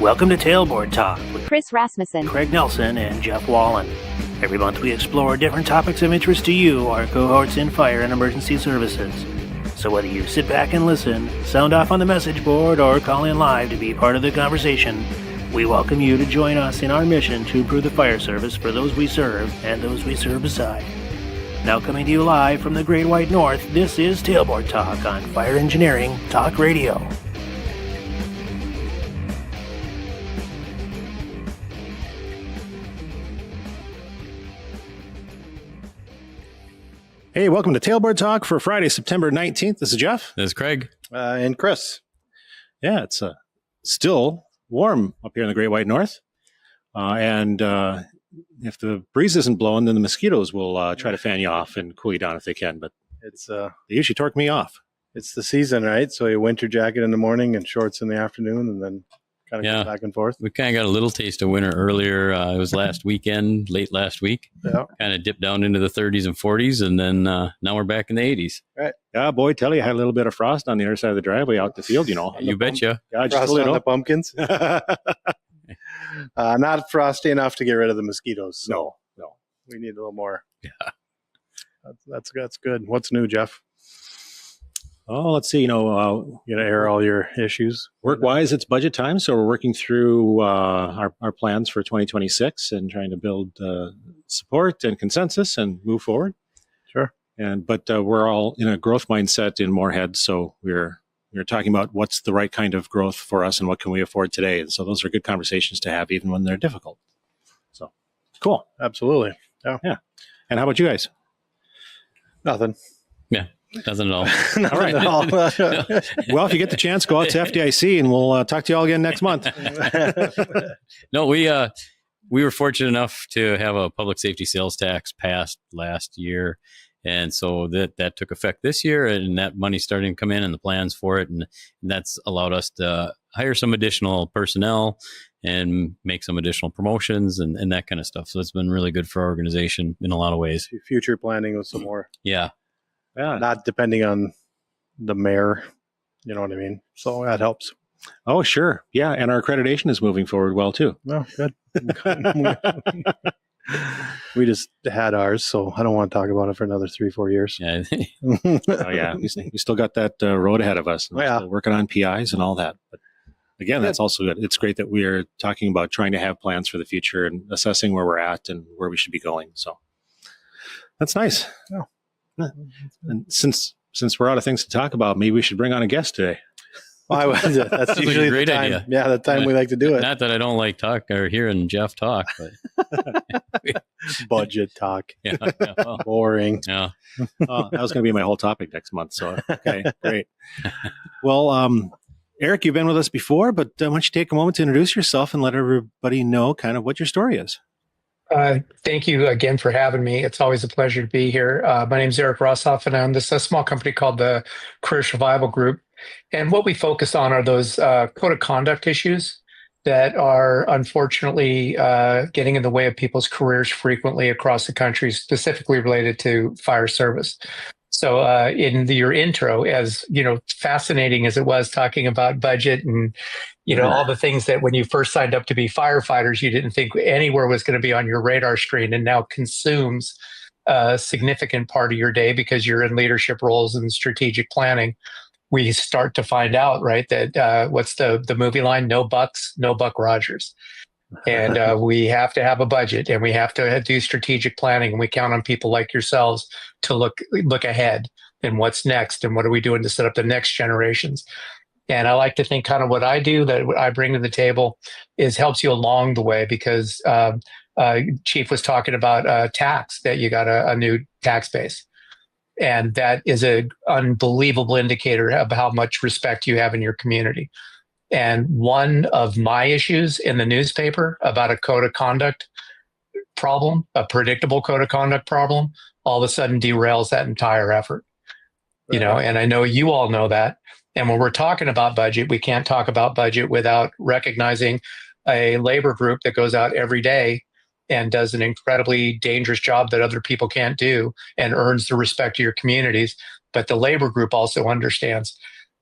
Welcome to Tailboard Talk with Chris Rasmussen, Craig Nelson, and Jeff Wallen. Every month we explore different topics of interest to you, our cohorts in fire and emergency services. So whether you sit back and listen, sound off on the message board, or call in live to be part of the conversation, we welcome you to join us in our mission to improve the fire service for those we serve and those we serve beside. Now coming to you live from the Great White North, this is Tailboard Talk on Fire Engineering Talk Radio. Hey, welcome to Tailboard Talk for Friday, September 19th. This is Jeff. This is Craig. And Chris. Yeah, it's still warm up here in the Great White North. And if the breeze isn't blowing, then the mosquitoes will try to fan you off and cool you down if they can. But they usually torque me off. It's the season, right? So a winter jacket in the morning and shorts in the afternoon, and then kind of go back and forth. We kind of got a little taste of winter earlier. It was last weekend, late last week. Yeah. Kind of dipped down into the 30s and 40s, and then now we're back in the 80s. Right. Yeah, boy, tell you, I had a little bit of frost on the other side of the driveway out the field, you know. You betcha. Yeah, just Frost a little. on the pumpkins. Not frosty enough to get rid of the mosquitoes. So No. We need a little more. Yeah. That's good. What's new, Jeff? Oh, let's see, You gonna air all your issues? work-wise, it's budget time, so we're working through our plans for 2026 and trying to build support and consensus and move forward. Sure. But we're all in a growth mindset in Moorhead, so we're talking about what's the right kind of growth for us and what can we afford today. And so those are good conversations to have, even when they're difficult. So cool. Absolutely. Yeah. And how about you guys? Nothing. Yeah, nothing at all. Nothing right. at all. Well, if you get the chance, go out to FDIC and we'll talk to you all again next month. No, we were fortunate enough to have a public safety sales tax passed last year. And so that took effect this year, and that money's starting to come in and the plans for it. And that's allowed us to hire some additional personnel and make some additional promotions and that kind of stuff. So it's been really good for our organization in a lot of ways. Future planning with some more. Yeah. Yeah. Not depending on the mayor. You know what I mean? So that helps. Oh, sure. Yeah. And our accreditation is moving forward well, too. Oh, good. We just had ours, so I don't want to talk about it for another 3-4 years. Yeah. Oh, yeah. We still got that road ahead of us. Oh, yeah. Still working on PIs and all that. But again, that's also good. It's great that we are talking about trying to have plans for the future and assessing where we're at and where we should be going. So that's nice. Yeah. And since we're out of things to talk about, maybe we should bring on a guest today. That's like usually a great the time. idea. Yeah, the time we like to do it. Not that I don't like talk or hearing Jeff talk, but Budget talk. yeah. Well, Boring. yeah. That was going to be my whole topic next month. So, okay, great. Well, Eric, you've been with us before, but why don't you take a moment to introduce yourself and let everybody know kind of what your story is? Thank you again for having me. It's always a pleasure to be here. My name is Eric Rossoff, and I'm this a small company called the Career Survival Group. And what we focus on are those code of conduct issues that are unfortunately getting in the way of people's careers frequently across the country, specifically related to fire service. So in your intro, as fascinating as it was talking about budget and all the things that when you first signed up to be firefighters, you didn't think anywhere was going to be on your radar screen, and now consumes a significant part of your day because you're in leadership roles and strategic planning. We start to find out, right, that what's the movie line? No bucks, no Buck Rogers. And we have to have a budget, and we have to do strategic planning, and we count on people like yourselves to look ahead and what's next and what are we doing to set up the next generations. And I like to think kind of what I do, that what I bring to the table is helps you along the way, because Chief was talking about tax, that you got a new tax base. And that is an unbelievable indicator of how much respect you have in your community. And one of my issues in the newspaper about a code of conduct problem, a predictable code of conduct problem, all of a sudden derails that entire effort. Right. And I know you all know that. And when we're talking about budget, we can't talk about budget without recognizing a labor group that goes out every day and does an incredibly dangerous job that other people can't do and earns the respect of your communities. But the labor group also understands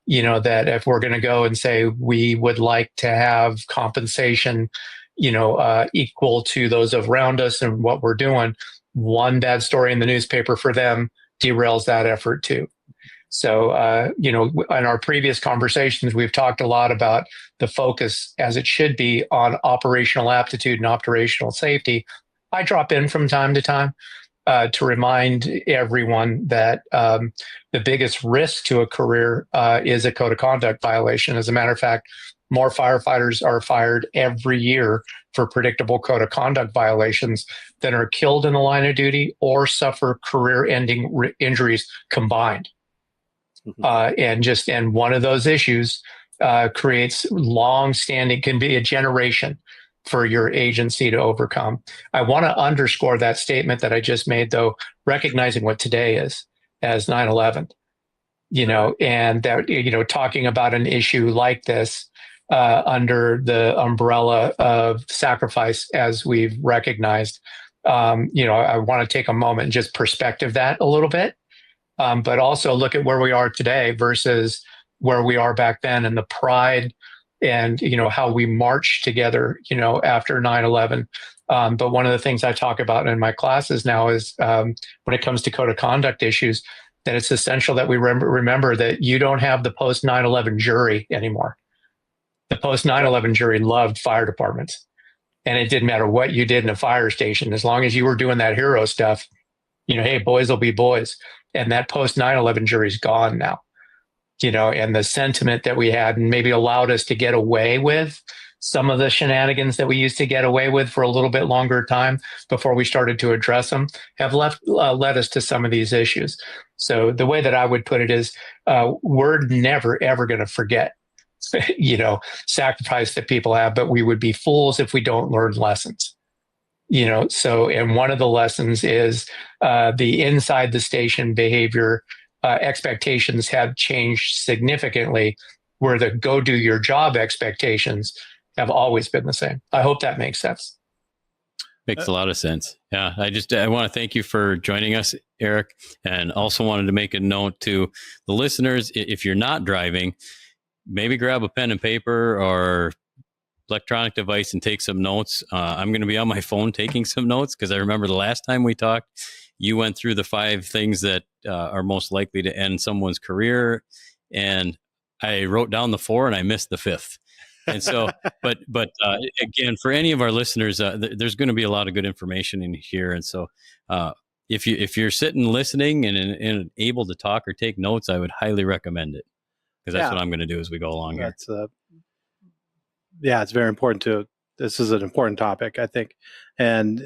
that if we're going to go and say we would like to have compensation, equal to those around us and what we're doing, one bad story in the newspaper for them derails that effort too. So, in our previous conversations, we've talked a lot about the focus, as it should be, on operational aptitude and operational safety. I drop in from time to time to remind everyone that the biggest risk to a career is a code of conduct violation. As a matter of fact, more firefighters are fired every year for predictable code of conduct violations than are killed in the line of duty or suffer career-ending injuries combined. And one of those issues creates long-standing, can be a generation for your agency to overcome. I want to underscore that statement that I just made, though, recognizing what today is as 9/11, and that, talking about an issue like this under the umbrella of sacrifice, as we've recognized, I want to take a moment and just perspective that a little bit. But also look at where we are today versus where we are back then, and the pride and, how we marched together, after 9/11. But one of the things I talk about in my classes now is when it comes to code of conduct issues, that it's essential that we remember that you don't have the post 9/11 jury anymore. The post 9/11 jury loved fire departments, and it didn't matter what you did in a fire station, as long as you were doing that hero stuff. Hey, boys will be boys. And that post 9/11 jury's gone now, and the sentiment that we had and maybe allowed us to get away with some of the shenanigans that we used to get away with for a little bit longer time before we started to address them have led us to some of these issues. So the way that I would put it is we're never, ever going to forget, sacrifice that people have, but we would be fools if we don't learn lessons. And one of the lessons is the inside the station behavior expectations have changed significantly, where the go do your job expectations have always been the same. I hope that makes sense. Makes a lot of sense. Yeah. I want to thank you for joining us, Eric, and also wanted to make a note to the listeners. If you're not driving, maybe grab a pen and paper or electronic device and take some notes. I'm going to be on my phone taking some notes because I remember the last time we talked, you went through the 5 things that are most likely to end someone's career, and I wrote down the 4 and I missed the 5th. And so, but again, for any of our listeners, there's going to be a lot of good information in here. And so, if you're sitting listening and able to talk or take notes, I would highly recommend it, because that's what I'm going to do as we go along here. It's very important this is an important topic, I think. And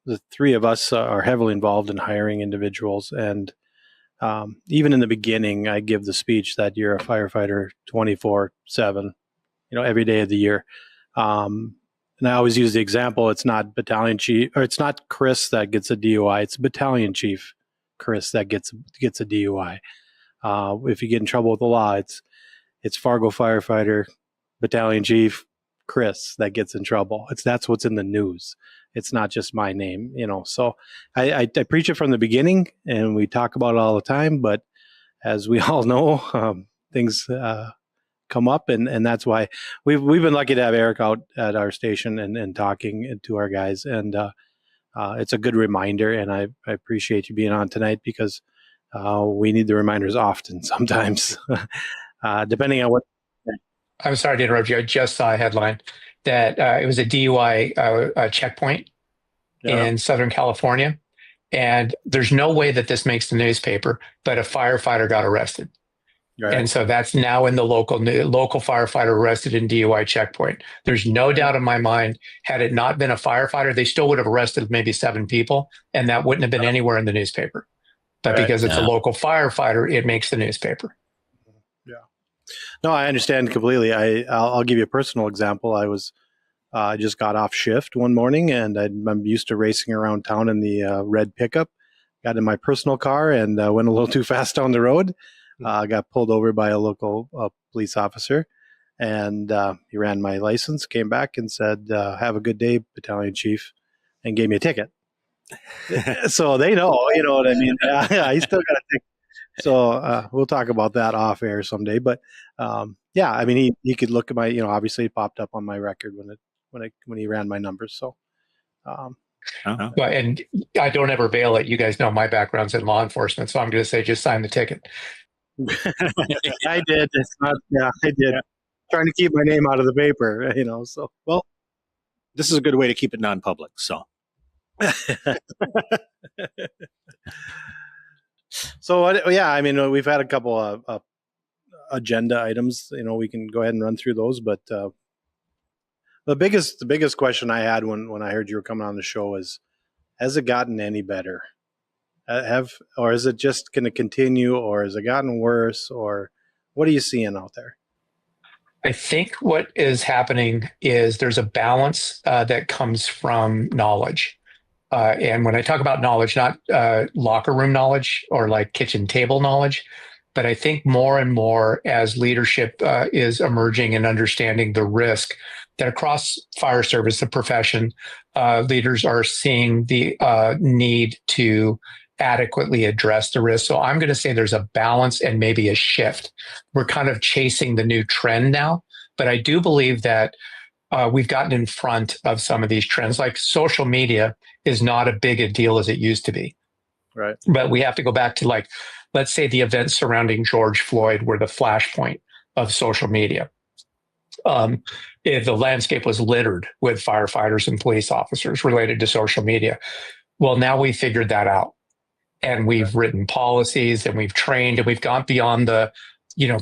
the 3 of us are heavily involved in hiring individuals. And even in the beginning, I give the speech that you're a firefighter 24/7, every day of the year. And I always use the example, it's not battalion chief, or it's not Chris that gets a DUI, it's battalion chief Chris that gets a DUI. If you get in trouble with the law, it's Fargo firefighter battalion chief Chris that gets in trouble. That's what's in the news. It's not just my name, So I preach it from the beginning, and we talk about it all the time. But as we all know, things come up, and that's why we've been lucky to have Eric out at our station and talking to our guys. And it's a good reminder, and I appreciate you being on tonight, because we need the reminders often sometimes, depending on what. I'm sorry to interrupt you. I just saw a headline that it was a DUI checkpoint in Southern California. And there's no way that this makes the newspaper, but a firefighter got arrested. Right. And so that's now in the local firefighter arrested in DUI checkpoint. There's no doubt in my mind, had it not been a firefighter, they still would have arrested maybe 7 people, and that wouldn't have been anywhere in the newspaper. But because it's a local firefighter, it makes the newspaper. No, I understand completely. I'll give you a personal example. I just got off shift one morning, and I'm used to racing around town in the red pickup. Got in my personal car and went a little too fast down the road. Got pulled over by a local police officer, and he ran my license, came back and said, "Have a good day, battalion chief," and gave me a ticket. So they know, you know what I mean? I still got a ticket. So we'll talk about that off air someday. But yeah, I mean, he could look at my, obviously it popped up on my record when he ran my numbers. So, But and I don't ever bail it. You guys know my background's in law enforcement, so I'm going to say just sign the ticket. I did. It's not. Yeah, I did. Trying to keep my name out of the paper, So Well, this is a good way to keep it non-public. So, yeah, I mean, we've had a couple of agenda items. We can go ahead and run through those. But the biggest question I had when I heard you were coming on the show is, has it gotten any better? Or is it just going to continue, or has it gotten worse, or what are you seeing out there? I think what is happening is there's a balance that comes from knowledge. And when I talk about knowledge, not locker room knowledge or like kitchen table knowledge, but I think more and more as leadership is emerging and understanding the risk that across fire service, the profession, leaders are seeing the need to adequately address the risk. So I'm going to say there's a balance and maybe a shift. We're kind of chasing the new trend now, but I do believe that we've gotten in front of some of these trends. Like social media is not a big a deal as it used to be. Right. But we have to go back to, like, let's say the events surrounding George Floyd were the flashpoint of social media. If the landscape was littered with firefighters and police officers related to social media. Well, now we figured that out. And we've written policies and we've trained and we've gone beyond the,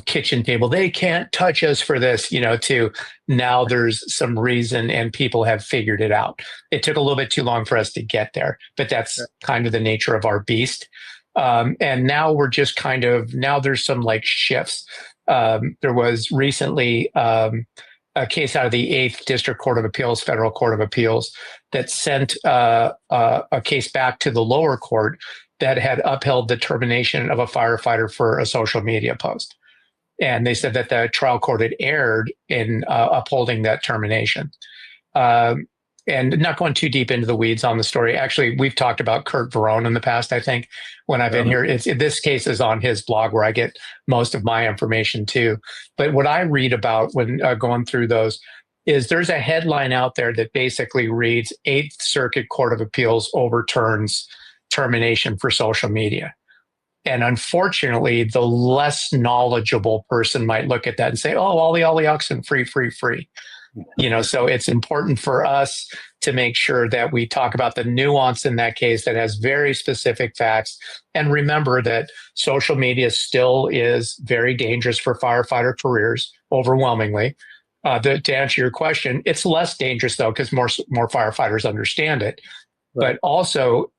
kitchen table. They can't touch us for this, to now there's some reason and people have figured it out. It took a little bit too long for us to get there, but that's kind of the nature of our beast. And now we're just now there's some like shifts. There was recently a case out of the 8th District Court of Appeals, Federal Court of Appeals, that sent a case back to the lower court that had upheld the termination of a firefighter for a social media post. And they said that the trial court had erred in upholding that termination. And not going too deep into the weeds on the story. Actually, we've talked about Kurt Verone in the past, I think, when I've been here. This case is on his blog where I get most of my information too. But what I read about when going through those is there's a headline out there that basically reads 8th Circuit Court of Appeals overturns termination for social media. And unfortunately, the less knowledgeable person might look at that and say, oh, ollie oxen, free. So it's important for us to make sure that we talk about the nuance in that case that has very specific facts. And remember that social media still is very dangerous for firefighter careers, overwhelmingly. To answer your question, it's less dangerous, though, because more firefighters understand it. Right. But also,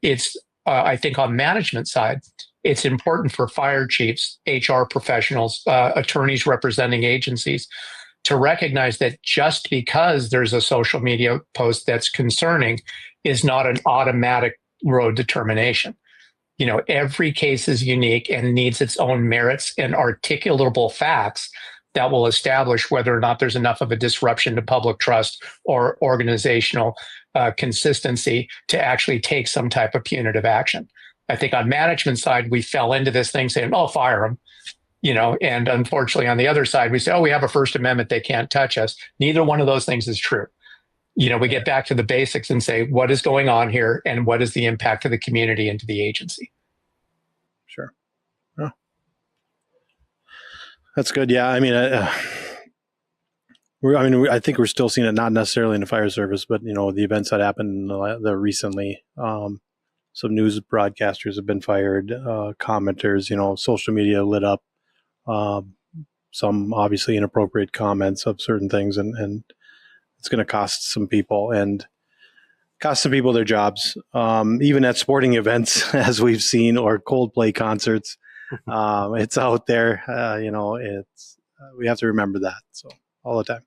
it's I think on management side, it's important for fire chiefs, HR professionals, attorneys representing agencies to recognize that just because there's a social media post that's concerning is not an automatic road to termination. Every case is unique and needs its own merits and articulable facts that will establish whether or not there's enough of a disruption to public trust or organizational consistency to actually take some type of punitive action. I think on management side, we fell into this thing saying, oh, fire them. And unfortunately on the other side, we say, oh, we have a First Amendment, they can't touch us. Neither one of those things is true. We get back to the basics and say, what is going on here and what is the impact to the community and to the agency? Sure. Oh. That's good. Yeah. I mean, I think we're still seeing it, not necessarily in the fire service, but, the events that happened recently, some news broadcasters have been fired, commenters, social media lit up. Some obviously inappropriate comments of certain things, and it's going to cost some people their jobs. Even at sporting events, as we've seen, or Coldplay concerts, it's out there. We have to remember that. So all the time,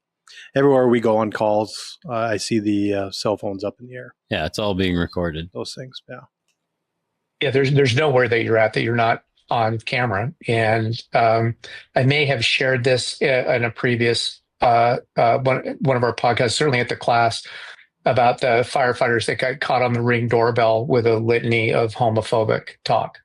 everywhere we go on calls, I see the cell phones up in the air. Yeah, it's all being recorded. Those things, yeah. Yeah, there's nowhere that you're at that you're not on camera. And I may have shared this in a previous one of our podcasts, certainly at the class, about the firefighters that got caught on the Ring doorbell with a litany of homophobic talk.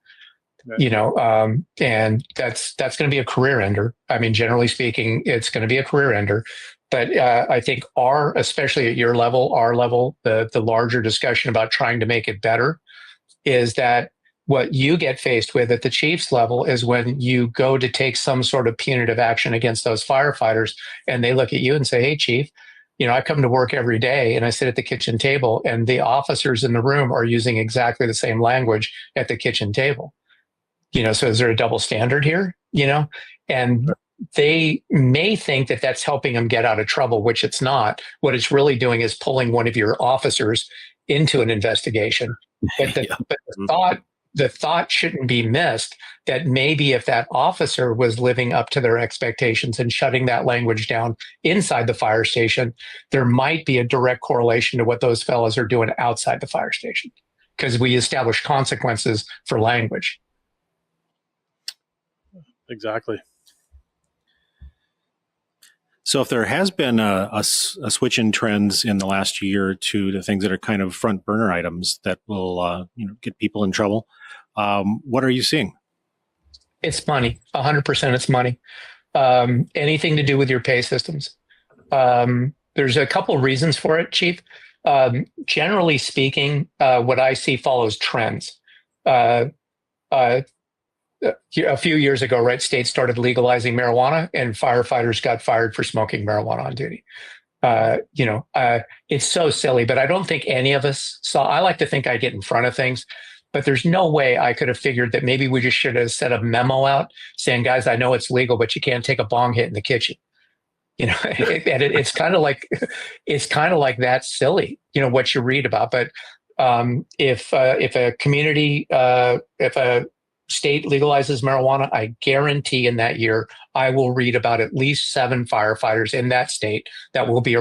And that's going to be a career ender. I mean, generally speaking, it's going to be a career ender. But I think especially at your level, our level, the larger discussion about trying to make it better is that what you get faced with at the chief's level is when you go to take some sort of punitive action against those firefighters, and they look at you and say, "Hey, chief, I come to work every day and I sit at the kitchen table, and the officers in the room are using exactly the same language at the kitchen table. So is there a double standard here? And they may think that that's helping them get out of trouble, which it's not. What it's really doing is pulling one of your officers into an investigation. But the thought shouldn't be missed that maybe if that officer was living up to their expectations and shutting that language down inside the fire station, there might be a direct correlation to what those fellows are doing outside the fire station, because we establish consequences for language. Exactly. So if there has been a switch in trends in the last year to the things that are kind of front burner items that will get people in trouble, what are you seeing? It's money. 100% it's money. Anything to do with your pay systems. There's a couple of reasons for it, Chief. Generally speaking, what I see follows trends. A few years ago, right, states started legalizing marijuana, and firefighters got fired for smoking marijuana on duty. It's so silly, but I don't think any of us saw. I like to think I get in front of things, but there's no way I could have figured that maybe we just should have set a memo out saying, "Guys, I know it's legal, but you can't take a bong hit in the kitchen." It's kind of like that silly, what you read about. But if a community, if a state legalizes marijuana, I guarantee in that year I will read about at least 7 firefighters in that state that will be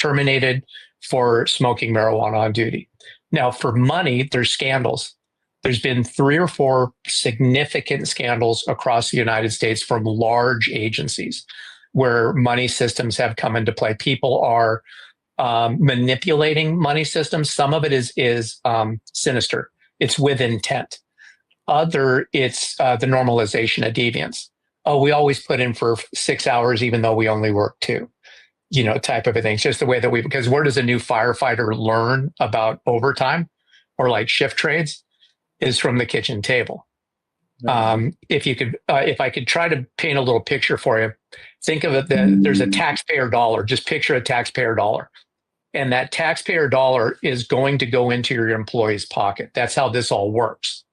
terminated for smoking marijuana on duty. Now, for money, there's scandals. There's been 3 or 4 significant scandals across the United States from large agencies where money systems have come into play. People are manipulating money systems. Some of it is sinister. It's with intent. It's the normalization of deviance. Oh, we always put in for 6 hours, even though we only work 2, type of a thing. It's just the way that because where does a new firefighter learn about overtime or like shift trades is from the kitchen table. Right. If I could try to paint a little picture for you, think of it, there's a taxpayer dollar, just picture a taxpayer dollar. And that taxpayer dollar is going to go into your employee's pocket. That's how this all works.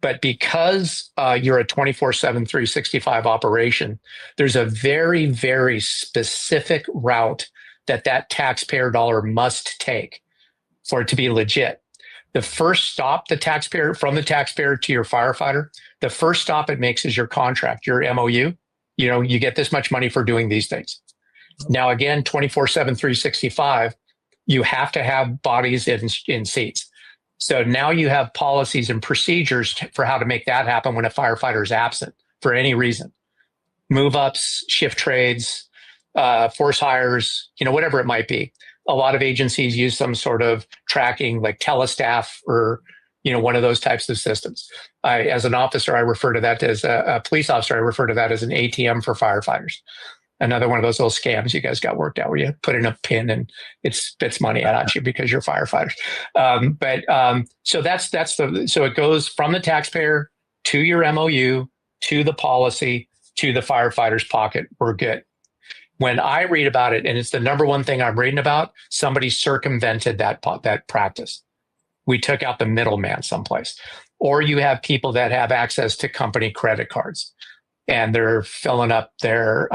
But because you're a 24/7, 365 operation, there's a very, very specific route that taxpayer dollar must take for it to be legit. The first stop from the taxpayer to your firefighter, the first stop it makes is your contract, your MOU. You get this much money for doing these things. Now, again, 24/7, 365, you have to have bodies in seats. So now you have policies and procedures for how to make that happen when a firefighter is absent for any reason. Move ups, shift trades, force hires, whatever it might be. A lot of agencies use some sort of tracking like telestaff or, one of those types of systems. As an officer, I refer to that as a police officer. I refer to that as an ATM for firefighters. Another one of those little scams you guys got worked out where you put in a pin and it spits money at you because you're firefighters. So it goes from the taxpayer to your MOU, to the policy, to the firefighter's pocket. We're good. When I read about it, and it's the number one thing I'm reading about, somebody circumvented that practice. We took out the middleman someplace. Or you have people that have access to company credit cards and they're filling up their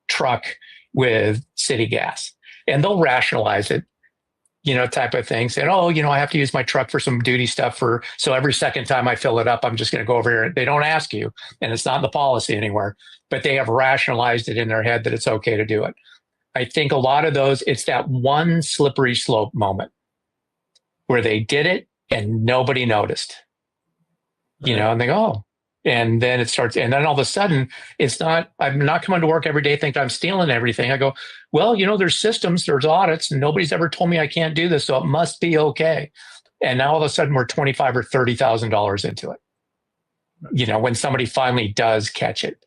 truck with city gas, and they'll rationalize it, type of thing, saying, "Oh, I have to use my truck for some duty stuff so every second time I fill it up, I'm just going to go over here." They don't ask you, and it's not in the policy anywhere, but they have rationalized it in their head that it's okay to do it. I think a lot of those, it's that one slippery slope moment where they did it and nobody noticed, and they go, "Oh." And then it starts, and then all of a sudden, I'm not coming to work every day thinking I'm stealing everything. I go, well, there's systems, there's audits, and nobody's ever told me I can't do this, so it must be okay. And now all of a sudden we're $25,000 or $30,000 into it, when somebody finally does catch it.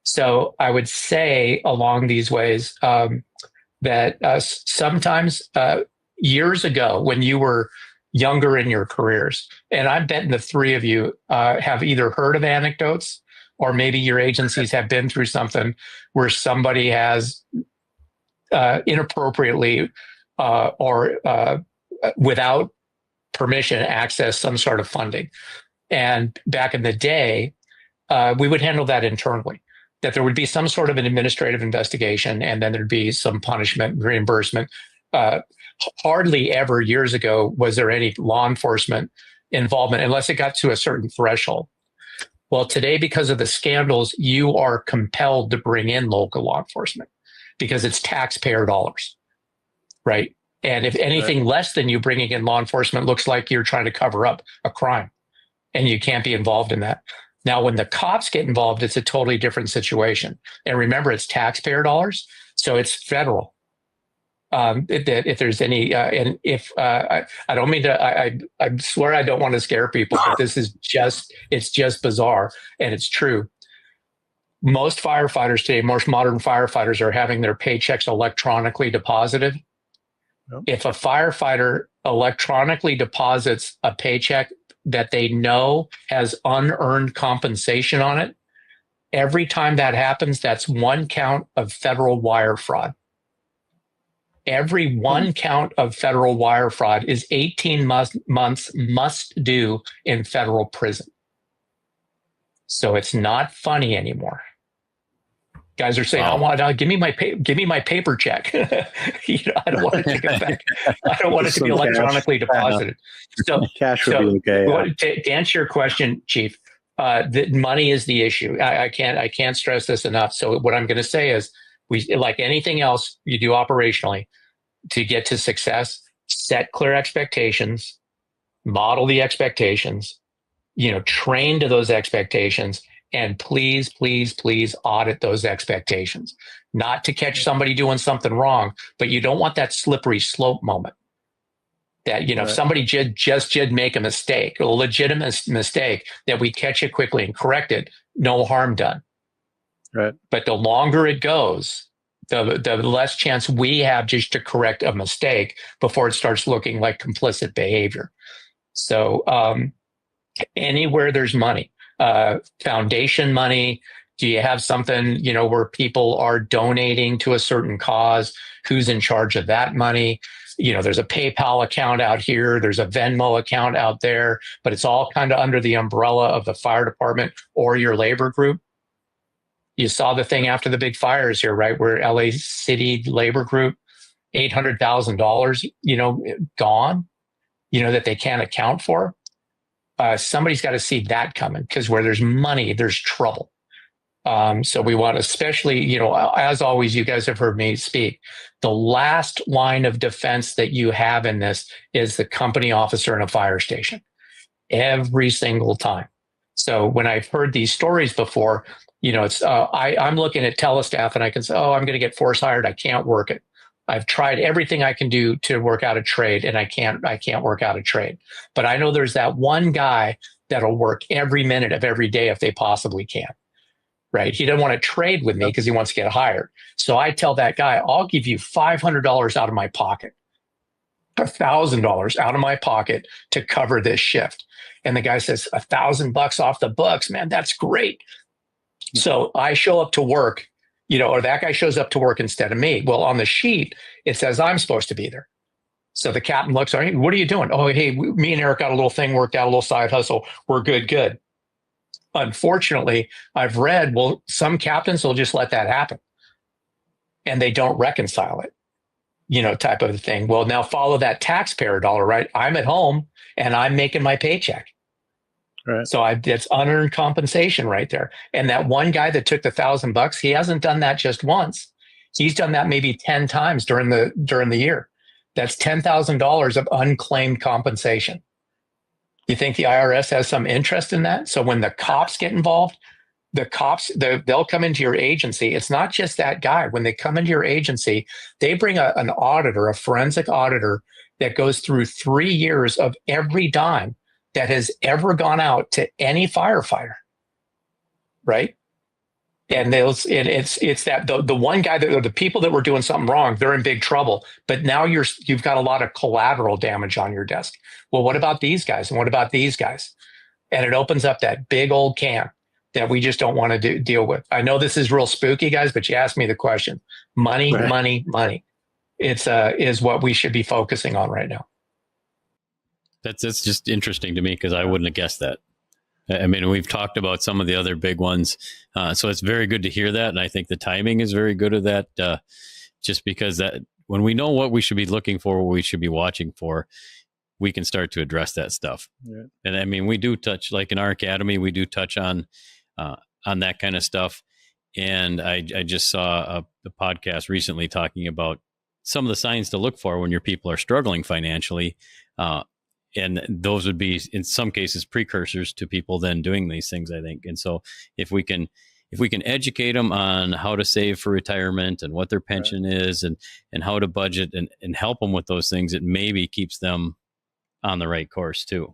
So I would say along these ways that sometimes years ago when you were younger in your careers, and I bet the three of you have either heard of anecdotes or maybe your agencies have been through something where somebody has inappropriately or without permission accessed some sort of funding. And back in the day, we would handle that internally, that there would be some sort of an administrative investigation and then there'd be some punishment, reimbursement. Hardly ever years ago was there any law enforcement involvement unless it got to a certain threshold. Well, today, because of the scandals, you are compelled to bring in local law enforcement because it's taxpayer dollars, right? And if anything less than you bringing in law enforcement looks like you're trying to cover up a crime, and you can't be involved in that. Now, when the cops get involved, it's a totally different situation. And remember, it's taxpayer dollars, so it's federal. If there's any, and if I don't mean to, I swear I don't want to scare people, but this is it's just bizarre, and it's true. Most firefighters today, most modern firefighters are having their paychecks electronically deposited. Yep. If a firefighter electronically deposits a paycheck that they know has unearned compensation on it, every time that happens, that's one count of federal wire fraud. Every one count of federal wire fraud is 18 months must do in federal prison. So it's not funny anymore. Guys are saying, wow. Give me my paper check. I don't want it to go back. I don't want it to be electronically deposited. So cash would be okay. To answer your question, Chief, the money is the issue. I can't stress this enough. So what I'm going to say is, we, like anything else you do operationally, to get to success, set clear expectations, model the expectations, train to those expectations. And please, please, please audit those expectations. Not to catch somebody doing something wrong, but you don't want that slippery slope moment. That, if somebody just did make a mistake, a legitimate mistake, that we catch it quickly and correct it, no harm done. Right. But the longer it goes, the less chance we have just to correct a mistake before it starts looking like complicit behavior. So anywhere there's money, foundation money, do you have something, where people are donating to a certain cause? Who's in charge of that money? There's a PayPal account out here. There's a Venmo account out there, but it's all kind of under the umbrella of the fire department or your labor group. You saw the thing after the big fires here, right? Where LA City Labor Group, $800,000, gone, that they can't account for. Somebody's got to see that coming, because where there's money, there's trouble. So we want, especially, as always, you guys have heard me speak. The last line of defense that you have in this is the company officer in a fire station, every single time. So when I've heard these stories before, it's I'm looking at telestaff and I can say, oh, I'm going to get force hired. I can't work it. I've tried everything I can do to work out a trade, and I can't work out a trade. But I know there's that one guy that'll work every minute of every day if they possibly can. Right? He doesn't want to trade with me because he wants to get hired. So I tell that guy, I'll give you $500 out of my pocket, $1,000 out of my pocket to cover this shift. And the guy says, $1,000 off the books, man, that's great. So I show up to work, or that guy shows up to work instead of me. Well, on the sheet, it says I'm supposed to be there. So the captain looks, hey, what are you doing? Oh, hey, me and Eric got a little thing worked out, a little side hustle. We're good. Unfortunately, I've read, well, some captains will just let that happen and they don't reconcile it, type of thing. Well, now follow that taxpayer dollar, right? I'm at home and I'm making my paycheck. Right. So that's unearned compensation right there. And that one guy that took the $1,000, he hasn't done that just once. He's done that maybe 10 times during the year. That's $10,000 of unclaimed compensation. You think the IRS has some interest in that? So when the cops get involved, they'll come into your agency. It's not just that guy. When they come into your agency, they bring an auditor, a forensic auditor that goes through 3 years of every dime that has ever gone out to any firefighter, right? And it's that the one guy that, the people that were doing something wrong, they're in big trouble. But now you've got a lot of collateral damage on your desk. Well, what about these guys? And what about these guys? And it opens up that big old can that we just don't want to deal with. I know this is real spooky, guys, but you asked me the question. Money, Right. money. It's is what we should be focusing on right now. That's just interesting to me because I wouldn't have guessed that. I mean, we've talked about some of the other big ones, so it's very good to hear that, and I think the timing is very good of that. Just because that when we know what we should be looking for, what we should be watching for, we can start to address that stuff. Yeah. And I mean, we do touch, like in our academy, we do touch on that kind of stuff. And I just saw a podcast recently talking about some of the signs to look for when your people are struggling financially. And those would be, in some cases, precursors to people then doing these things, I think. And so if we can educate them on how to save for retirement and what their pension is and how to budget and help them with those things, it maybe keeps them on the right course too.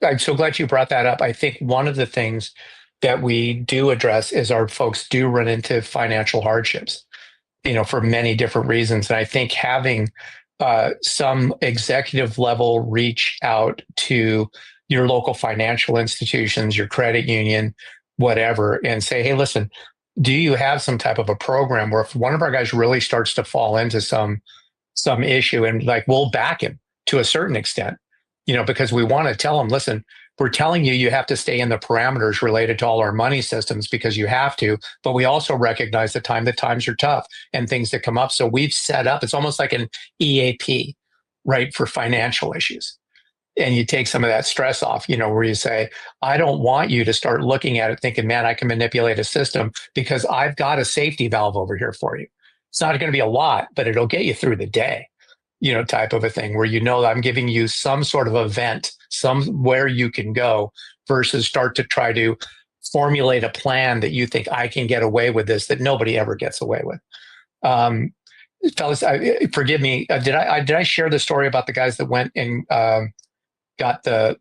I'm so glad you brought that up. I think one of the things that we do address is our folks do run into financial hardships, for many different reasons. And I think having some executive level reach out to your local financial institutions, your credit union, whatever, and say, hey, listen, do you have some type of a program where if one of our guys really starts to fall into some issue, and like we'll back him to a certain extent, because we want to tell them, listen, we're telling you have to stay in the parameters related to all our money systems because you have to, but we also recognize that times are tough and things that come up. So we've set up, it's almost like an EAP, right, for financial issues. And you take some of that stress off, where you say, I don't want you to start looking at it thinking, man, I can manipulate a system because I've got a safety valve over here for you. It's not going to be a lot, but it'll get you through the day. Type of a thing where I'm giving you some sort of event, somewhere you can go versus start to try to formulate a plan that you think I can get away with this that nobody ever gets away with. Fellas, forgive me. Did I share the story about the guys that went and got the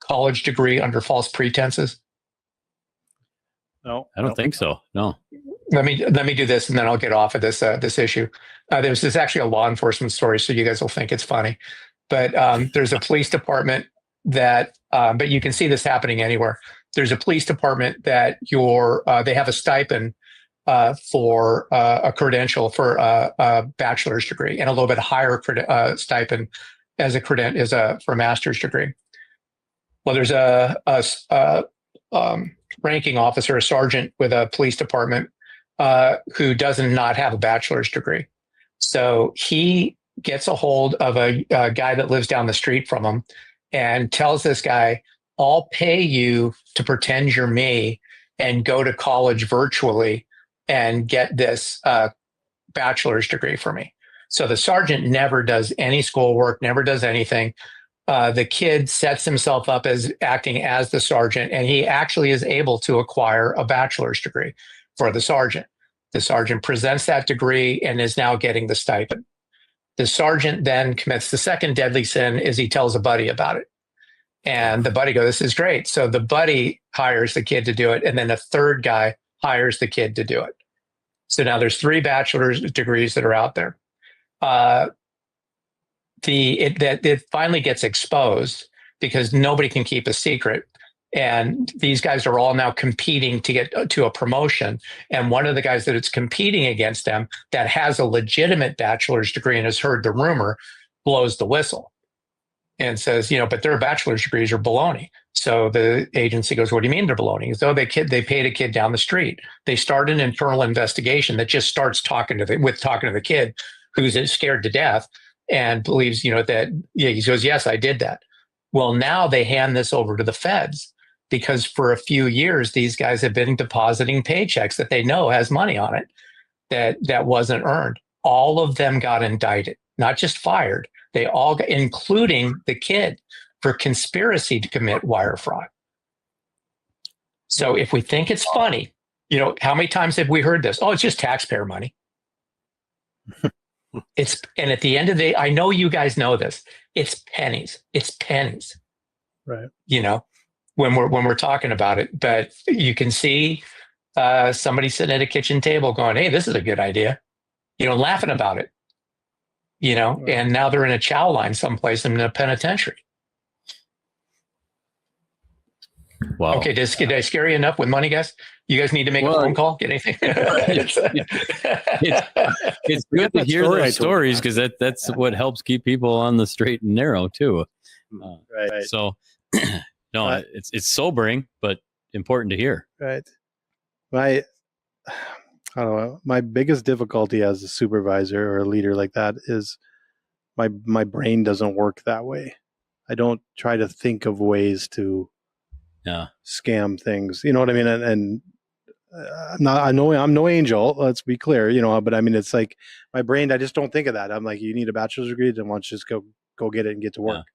college degree under false pretenses? No, I don't think so. No. Let me do this, and then I'll get off of this issue. There's actually a law enforcement story, so you guys will think it's funny. But there's a police department that, but you can see this happening anywhere. There's a police department that they have a stipend for a credential for a bachelor's degree, and a little bit higher stipend as for a master's degree. Well, there's a ranking officer, a sergeant with a police department who does not have a bachelor's degree. So he gets a hold of a guy that lives down the street from him and tells this guy, I'll pay you to pretend you're me and go to college virtually and get this bachelor's degree for me. So the sergeant never does any schoolwork, never does anything. The kid sets himself up as acting as the sergeant, and he actually is able to acquire a bachelor's degree for the sergeant. The sergeant presents that degree and is now getting the stipend. The sergeant then commits the second deadly sin is he tells a buddy about it. And the buddy goes, this is great. So the buddy hires the kid to do it, and then a third guy hires the kid to do it. So now there's 3 bachelor's degrees that are out there. It finally gets exposed because nobody can keep a secret. And these guys are all now competing to get to a promotion. And one of the guys that it's competing against them that has a legitimate bachelor's degree and has heard the rumor blows the whistle and says, but their bachelor's degrees are baloney. So the agency goes, what do you mean they're baloney? So they paid a kid down the street. They start an internal investigation that just starts talking to the kid who's scared to death and believes, he goes, yes, I did that. Well, now they hand this over to the feds because for a few years, these guys have been depositing paychecks that they know has money on it that wasn't earned. All of them got indicted, not just fired. They all got, including the kid, for conspiracy to commit wire fraud. So if we think it's funny, how many times have we heard this? Oh, it's just taxpayer money. And at the end of the day, I know you guys know this. It's pennies. It's pennies. Right. You know, when we're talking about it, but you can see somebody sitting at a kitchen table going, "Hey, this is a good idea," laughing about it. And now they're in a chow line someplace in a penitentiary. Wow. Okay, did I scare you enough with money, guys? You guys need to make a phone call? Get anything? It's good to hear those stories because that's what helps keep people on the straight and narrow too. Right. So, no, it's sobering, but important to hear. Right. I don't know. My biggest difficulty as a supervisor or a leader like that is my brain doesn't work that way. I don't try to think of ways to scam things. You know what I mean? And I'm no angel. Let's be clear. But I mean, it's like my brain. I just don't think of that. I'm like, you need a bachelor's degree, then why don't you just go get it and get to work?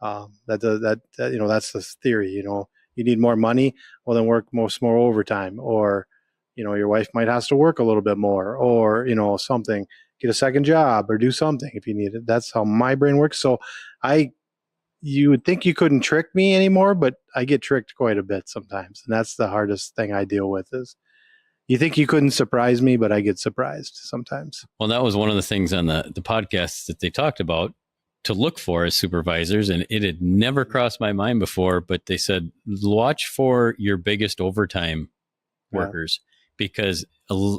That's the theory. You need more money. Well, then work more overtime, or your wife might have to work a little bit more, or something. Get a second job or do something if you need it. That's how my brain works. So you would think you couldn't trick me anymore, but I get tricked quite a bit sometimes. And that's the hardest thing I deal with is you think you couldn't surprise me, but I get surprised sometimes. Well, that was one of the things on the podcast that they talked about to look for as supervisors. And it had never crossed my mind before, but they said, watch for your biggest overtime workers, because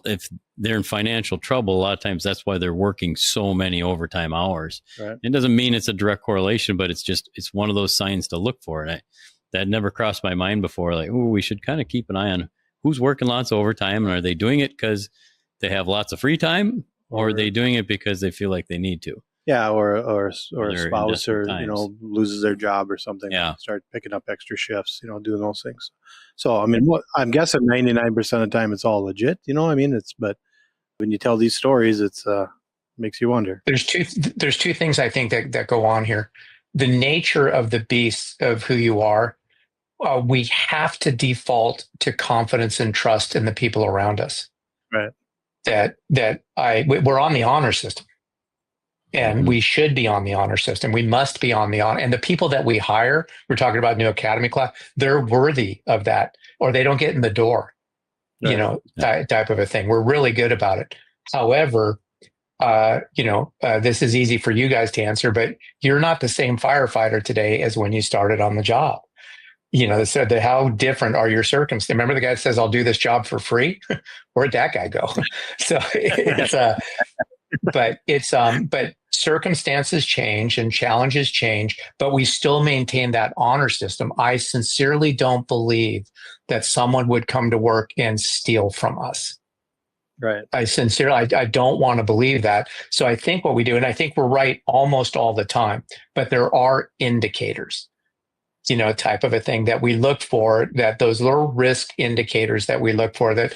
if they're in financial trouble, a lot of times that's why they're working so many overtime hours. Right. It doesn't mean it's a direct correlation, but it's one of those signs to look for. And that never crossed my mind before. Like, we should kind of keep an eye on who's working lots of overtime, and are they doing it because they have lots of free time, or are they doing it because they feel like they need to? Yeah, or a spouse or loses their job or something. Yeah, start picking up extra shifts. Doing those things. So I mean, I'm guessing 99% of the time it's all legit. But when you tell these stories, it's makes you wonder. There's two things I think that go on here. The nature of the beast of who you are. We have to default to confidence and trust in the people around us. Right. We're on the honor system. And we should be on the honor system. We must be on the honor. And the people that we hire, we're talking about new academy class, they're worthy of that, or they don't get in the door, type of a thing. We're really good about it. However, this is easy for you guys to answer, but you're not the same firefighter today as when you started on the job. They said that how different are your circumstances? Remember the guy that says, I'll do this job for free? Where'd that guy go? So but circumstances change and challenges change, but we still maintain that honor system. I sincerely don't believe that someone would come to work and steal from us. Right. I don't want to believe that. So I think what we do, and I think we're right almost all the time, but there are indicators, type of a thing that we look for, that those little risk indicators that we look for, that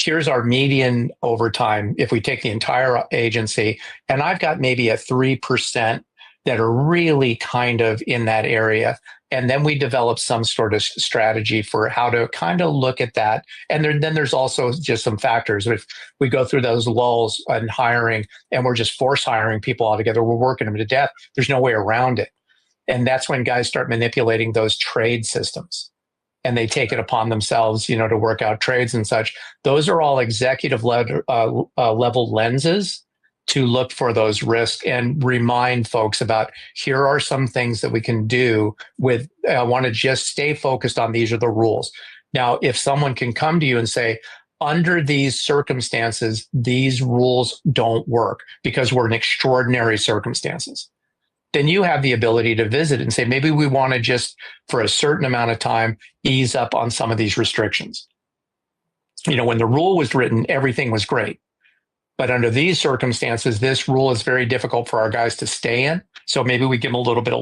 here's our median overtime. If we take the entire agency, and I've got maybe a 3% that are really kind of in that area. And then we develop some sort of strategy for how to kind of look at that. And then there's also just some factors. If we go through those lulls in hiring and we're just force hiring people altogether, we're working them to death. There's no way around it. And that's when guys start manipulating those trade systems, and they take it upon themselves, to work out trades and such. Those are all executive level lenses to look for those risks and remind folks about, here are some things that we can do with, I want to just stay focused on, these are the rules. Now, if someone can come to you and say, under these circumstances, these rules don't work because we're in extraordinary circumstances, then you have the ability to visit and say, maybe we want to just, for a certain amount of time, ease up on some of these restrictions. When the rule was written, everything was great. But under these circumstances, this rule is very difficult for our guys to stay in. So maybe we give them a little bit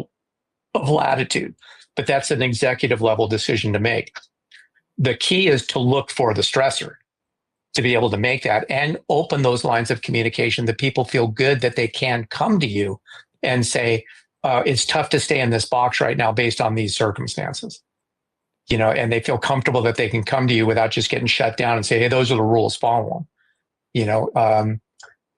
of latitude. But that's an executive level decision to make. The key is to look for the stressor, to be able to make that and open those lines of communication that people feel good that they can come to you and say, it's tough to stay in this box right now based on these circumstances, and they feel comfortable that they can come to you without just getting shut down and say, hey, those are the rules, follow them.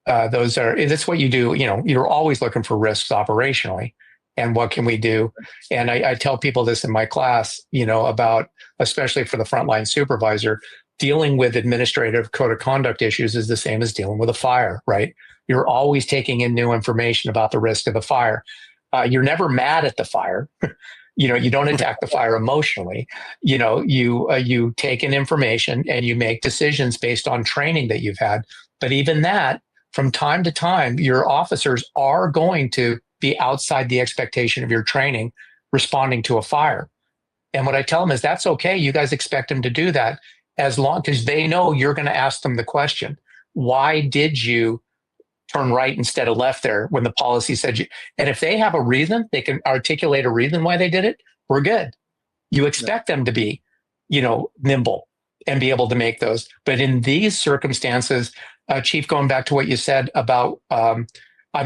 That's what you do. You're always looking for risks operationally, and what can we do? And I tell people this in my class, about, especially for the frontline supervisor, dealing with administrative code of conduct issues is the same as dealing with a fire, right? You're always taking in new information about the risk of the fire. You're never mad at the fire. You don't attack the fire emotionally. You take in information and you make decisions based on training that you've had. But even that, from time to time, your officers are going to be outside the expectation of your training responding to a fire. And what I tell them is that's okay. You guys expect them to do that as long as they know you're going to ask them the question. Why did you turn right instead of left there when the policy said you? And if they have a reason, they can articulate a reason why they did it, we're good. You expect them to be, nimble and be able to make those. But in these circumstances, Chief, going back to what you said about, I'm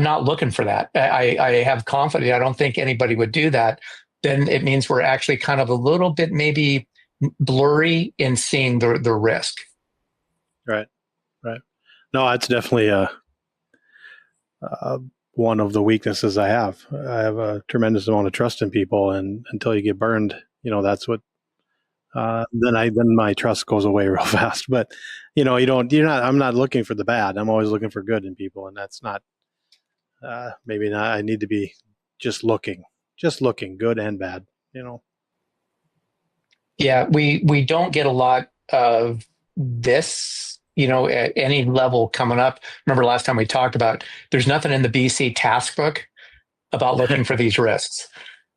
not looking for that. I have confidence. I don't think anybody would do that. Then it means we're actually kind of a little bit maybe blurry in seeing the risk. Right. No, it's definitely one of the weaknesses I have. I have a tremendous amount of trust in people, and until you get burned, that's what. Then my trust goes away real fast. But I'm not looking for the bad. I'm always looking for good in people, and that's not. Maybe not. I need to be just looking, good and bad. Yeah, we don't get a lot of this, at any level coming up. Remember last time we talked about, there's nothing in the BC task book about looking for these risks,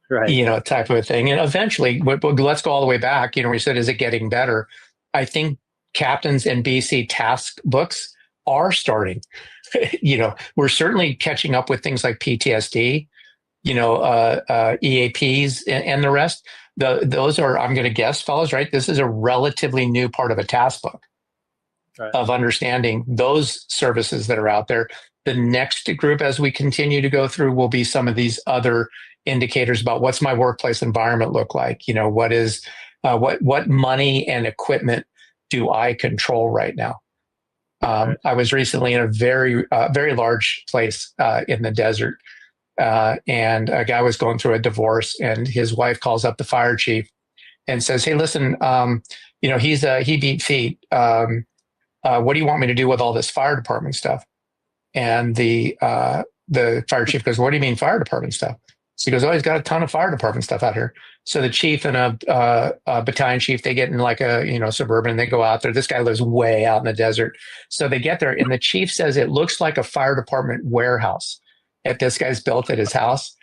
right? Type of a thing. And eventually, let's go all the way back. We said, is it getting better? I think captains and BC task books are starting. We're certainly catching up with things like PTSD, EAPs and the rest. Those are, I'm going to guess, fellas, right? This is a relatively new part of a task book. Right. Of understanding those services that are out there. The next group, as we continue to go through, will be some of these other indicators about what's my workplace environment look like. What money and equipment do I control right now? Right. I was recently in a very, very large place in the desert, and a guy was going through a divorce, and his wife calls up the fire chief and says, "Hey, listen, he beat feet. What do you want me to do with all this fire department stuff?" And the fire chief goes, "What do you mean fire department stuff?" So he goes, "Oh, he's got a ton of fire department stuff out here." So the chief and a battalion chief, they get in like a Suburban, they go out there. This guy lives way out in the desert. So they get there, and the chief says it looks like a fire department warehouse that this guy's built at his house.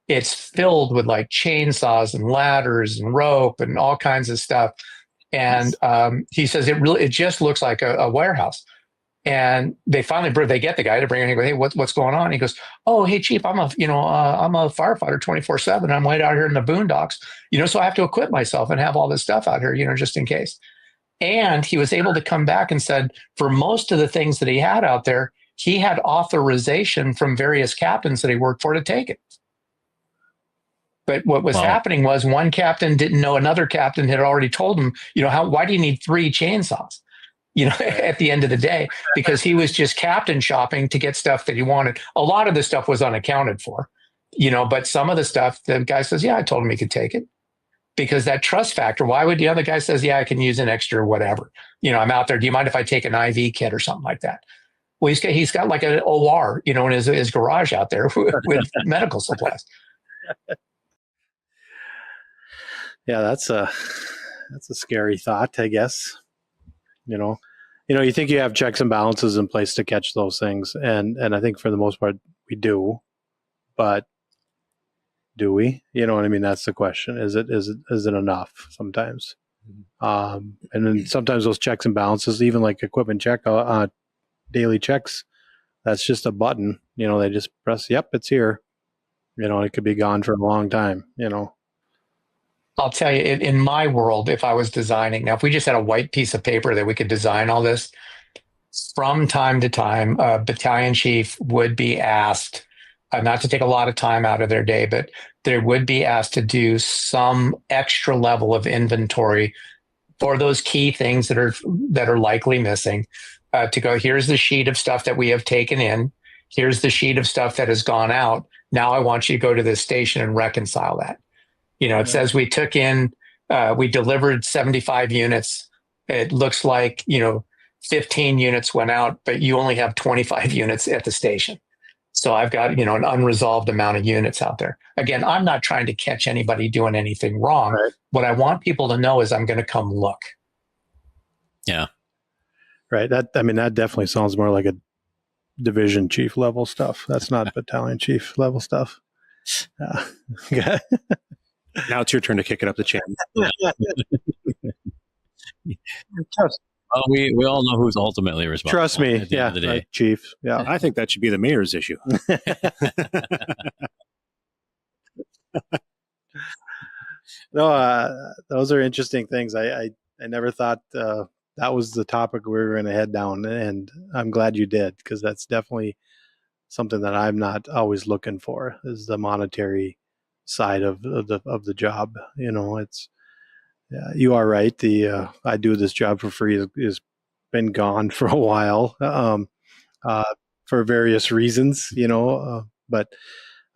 It's filled with like chainsaws and ladders and rope and all kinds of stuff. And he says it just looks like a warehouse. And they finally get the guy to bring in and go, "Hey, what's going on?" He goes, "Oh, hey, chief, I'm a firefighter 24/7. I'm right out here in the boondocks, so I have to equip myself and have all this stuff out here, just in case." And he was able to come back and said, for most of the things that he had out there, he had authorization from various captains that he worked for to take it. But what was happening was one captain didn't know another captain had already told him, why do you need 3 chainsaws? At the end of the day, because he was just captain shopping to get stuff that he wanted. A lot of the stuff was unaccounted for, but some of the stuff, the guy says, "Yeah, I told him he could take it." Because that trust factor, why would the other guy says, "Yeah, I can use an extra whatever. I'm out there. Do you mind if I take an IV kit or something like that?" Well, he's got like an OR, in his garage out there with medical supplies. Yeah, that's a scary thought, I guess. You think you have checks and balances in place to catch those things, and I think for the most part we do, but do we? You know what I mean? That's the question. Is it enough sometimes? And then sometimes those checks and balances, even like equipment check, daily checks, that's just a button. They just press, "Yep, it's here." It could be gone for a long time. I'll tell you, in my world, if I was designing, now if we just had a white piece of paper that we could design all this, from time to time, a battalion chief would be asked, not to take a lot of time out of their day, but they would be asked to do some extra level of inventory for those key things that are likely missing. to go, here's the sheet of stuff that we have taken in. Here's the sheet of stuff that has gone out. Now I want you to go to this station and reconcile that. It says we took in, we delivered 75 units. It looks like, 15 units went out, but you only have 25 units at the station. So I've got, an unresolved amount of units out there. Again, I'm not trying to catch anybody doing anything wrong. Right. What I want people to know is I'm going to come look. Yeah. Right. That definitely sounds more like a division chief level stuff. That's not battalion chief level stuff. Yeah. Now it's your turn to kick it up the chain. Well, we all know who's ultimately responsible. Trust me. At the end of the day. Right, chief. Yeah. I think that should be the mayor's issue. No, those are interesting things. I never thought that was the topic we were going to head down, and I'm glad you did, because that's definitely something that I'm not always looking for, is the monetary side of the job. It's you are right. The I do this job for free has been gone for a while, for various reasons. But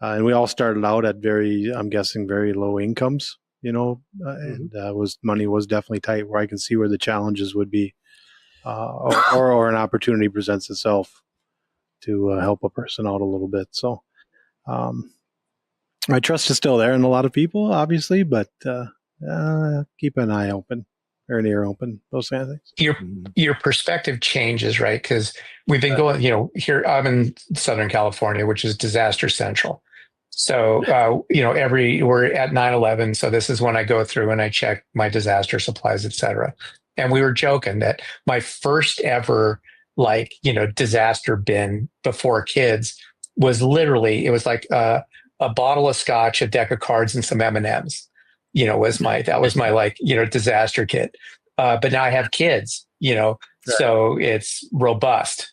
and we all started out at I'm guessing very low incomes. And money was definitely tight, where I can see where the challenges would be, or an opportunity presents itself to help a person out a little bit. So my trust is still there in a lot of people, obviously, but keep an eye open or an ear open, those kind of things. Your perspective changes, right? Because we've been going, here I'm in Southern California, which is disaster central. So, we're at 9/11. So this is when I go through and I check my disaster supplies, et cetera. And we were joking that my first ever, disaster bin before kids was literally, it was like a bottle of scotch, a deck of cards, and some M&Ms, that was my disaster kit. But now I have kids, so it's robust.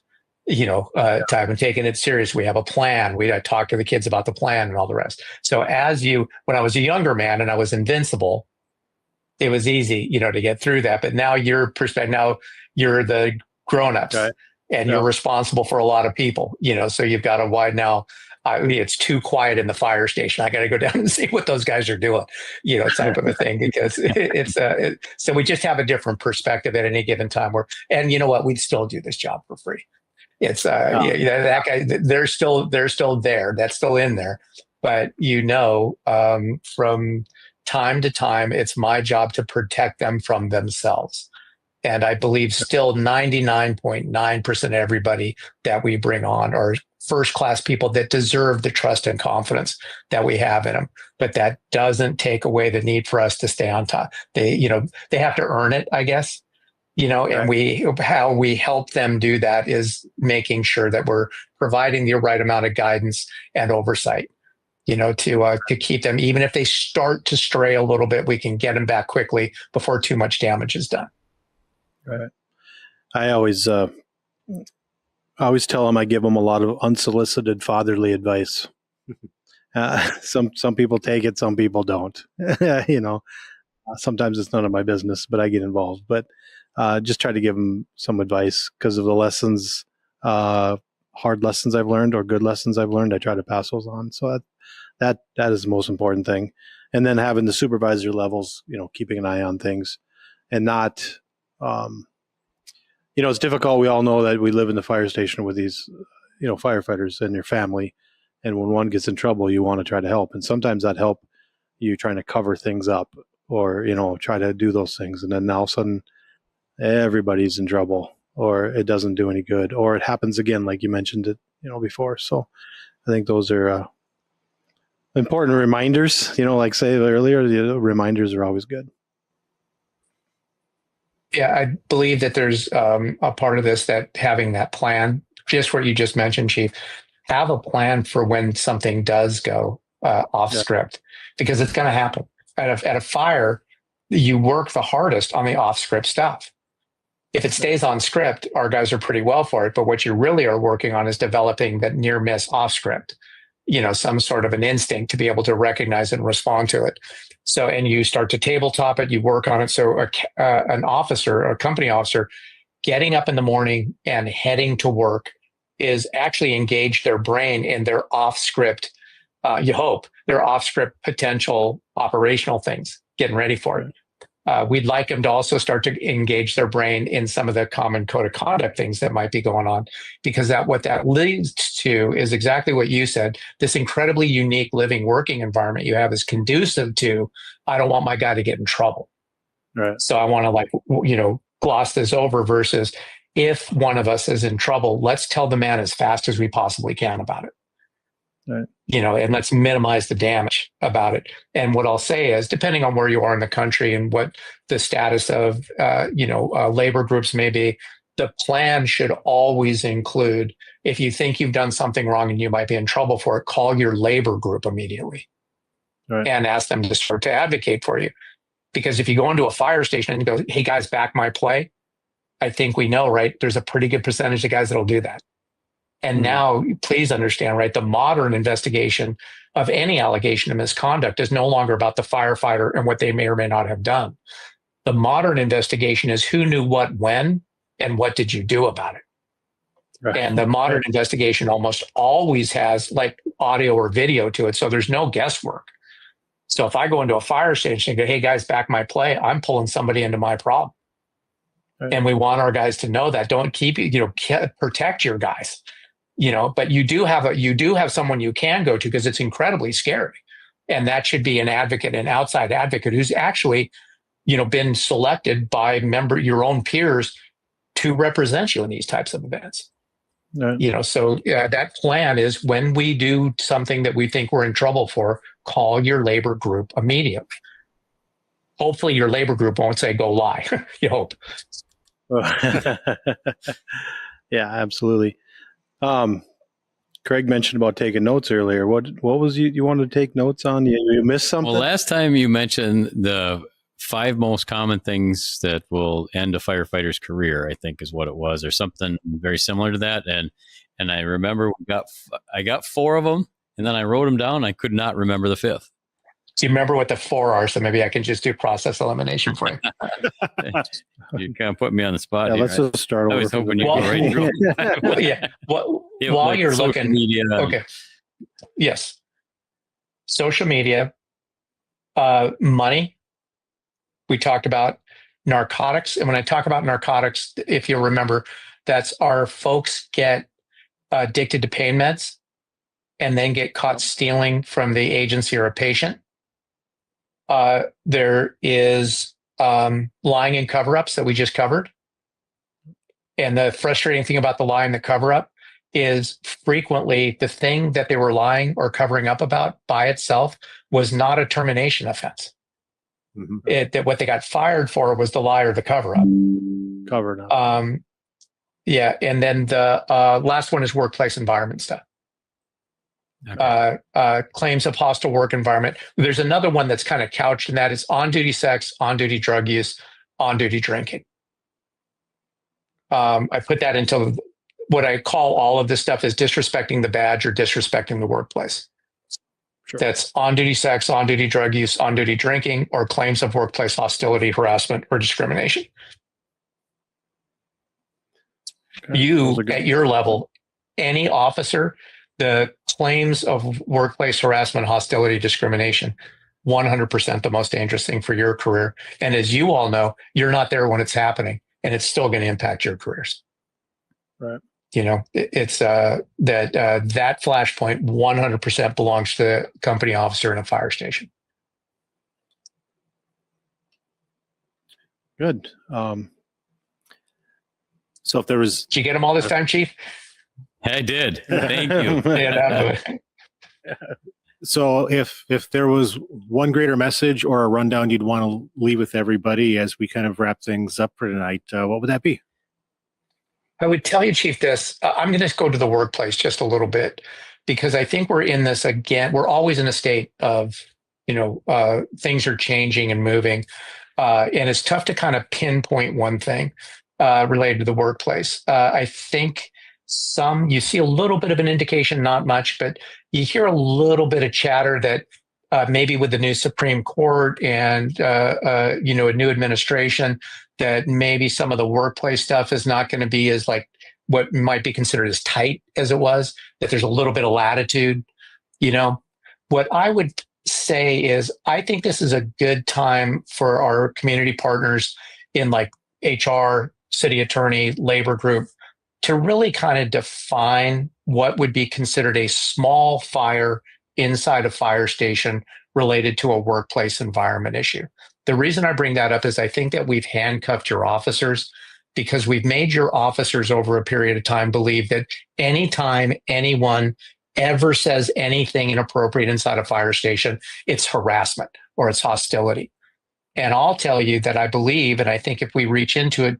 Time and taking it serious. We have a plan. I talk to the kids about the plan and all the rest. So when I was a younger man and I was invincible, it was easy, to get through that. But now you're the grown-ups, right, and you're responsible for a lot of people, so you've got to widen now. It's too quiet in the fire station. I got to go down and see what those guys are doing, type of a thing, because so we just have a different perspective at any given time and you know what, we'd still do this job for free. It's that guy, they're still there. That's still in there. But from time to time, it's my job to protect them from themselves. And I believe still 99.9% of everybody that we bring on are first-class people that deserve the trust and confidence that we have in them. But that doesn't take away the need for us to stay on top. They have to earn it, I guess. And how we help them do that is making sure that we're providing the right amount of guidance and oversight, to keep them, even if they start to stray a little bit, we can get them back quickly before too much damage is done. Right. I always tell them I give them a lot of unsolicited fatherly advice. Some people take it, some people don't. Sometimes it's none of my business, but I get involved. But just try to give them some advice because of the lessons, hard lessons I've learned or good lessons I've learned. I try to pass those on. So that is the most important thing. And then having the supervisor levels, keeping an eye on things and not, it's difficult. We all know that we live in the fire station with these, firefighters and your family. And when one gets in trouble, you want to try to help. And sometimes that help you trying to cover things up or, try to do those things. And then all of a sudden everybody's in trouble or it doesn't do any good or it happens again, like you mentioned it, before. So I think those are important reminders, like say earlier, the reminders are always good. Yeah, I believe that there's a part of this that having that plan, just what you just mentioned, Chief, have a plan for when something does go off script, because it's going to happen. At a fire, you work the hardest on the off script stuff. If it stays on script, our guys are pretty well for it. But what you really are working on is developing that near miss off script, some sort of an instinct to be able to recognize and respond to it. So, and you start to tabletop it, you work on it. So an officer, a company officer, getting up in the morning and heading to work is actually engage their brain in their off script, you hope, their off script potential operational things, getting ready for it. We'd like them to also start to engage their brain in some of the common code of conduct things that might be going on, because what that leads to is exactly what you said. This incredibly unique living, working environment you have is conducive to, I don't want my guy to get in trouble. Right. So I want to gloss this over versus if one of us is in trouble, let's tell the man as fast as we possibly can about it. Right. And let's minimize the damage about it. And what I'll say is, depending on where you are in the country and what the status of, labor groups may be, the plan should always include, if you think you've done something wrong and you might be in trouble for it, call your labor group immediately. Right. And ask them to advocate for you. Because if you go into a fire station and go, hey guys, back my play, I think we know, right? There's a pretty good percentage of guys that'll do that. And now, please understand, right? The modern investigation of any allegation of misconduct is no longer about the firefighter and what they may or may not have done. The modern investigation is who knew what when and what did you do about it. Right. And the modern investigation almost always has like audio or video to it. So there's no guesswork. So if I go into a fire station and go, hey guys, back my play, I'm pulling somebody into my problem. Right. And we want our guys to know that. Don't protect your guys. But you do have someone you can go to because it's incredibly scary. And that should be an advocate, an outside advocate who's actually, been selected by your own peers to represent you in these types of events. Right. So that plan is when we do something that we think we're in trouble for, call your labor group immediately. Hopefully your labor group won't say, go lie. You hope. Yeah, absolutely. Craig mentioned about taking notes earlier. What was you wanted to take notes on? You missed something? Well, last time you mentioned the 5 most common things that will end a firefighter's career, I think is what it was, or something very similar to that. And I remember I got 4 of them, and then I wrote them down. I could not remember the 5th. Do you remember what the 4 are? So maybe I can just do process elimination for you. You kind of put me on the spot. Yeah, here. let's just start. I was hoping you could go right through. Well, yeah. While you're looking, media. Okay. Yes. Social media, money. We talked about narcotics, and when I talk about narcotics, if you'll remember, that's our folks get addicted to pain meds and then get caught stealing from the agency or a patient. There is lying and cover-ups that we just covered. And the frustrating thing about the lie and the cover-up is frequently the thing that they were lying or covering up about by itself was not a termination offense. Mm-hmm. That what they got fired for was the lie or the cover-up. Covered up. Yeah, and then the last one is workplace environment stuff. Okay. Claims of hostile work environment. There's another one that's kind of couched, and that is on-duty sex, on-duty drug use, on-duty drinking. I put that into what I call all of this stuff is disrespecting the badge or disrespecting the workplace. Sure. That's on-duty sex, on-duty drug use, on-duty drinking, or claims of workplace hostility, harassment, or discrimination. Okay. You, at your level, any officer, the claims of workplace harassment, hostility, discrimination, 100% the most dangerous thing for your career. And as you all know, you're not there when it's happening, and it's still going to impact your careers. Right. It's that flashpoint 100% belongs to the company officer in a fire station. Good. So if there was, did you get them all this time, Chief? I did. Thank you. So if there was one greater message or a rundown you'd want to leave with everybody as we kind of wrap things up for tonight, what would that be? I would tell you, Chief, this. I'm going to go to the workplace just a little bit because I think we're in this again. We're always in a state of, things are changing and moving. And it's tough to kind of pinpoint one thing related to the workplace. I think you see a little bit of an indication, not much, but you hear a little bit of chatter that maybe with the new Supreme Court and, a new administration, that maybe some of the workplace stuff is not going to be as like what might be considered as tight as it was, that there's a little bit of latitude. What I would say is I think this is a good time for our community partners in like HR, city attorney, labor group to really kind of define what would be considered a small fire inside a fire station related to a workplace environment issue. The reason I bring that up is I think that we've handcuffed your officers because we've made your officers over a period of time believe that anytime anyone ever says anything inappropriate inside a fire station, it's harassment or it's hostility. And I'll tell you that I believe, and I think if we reach into it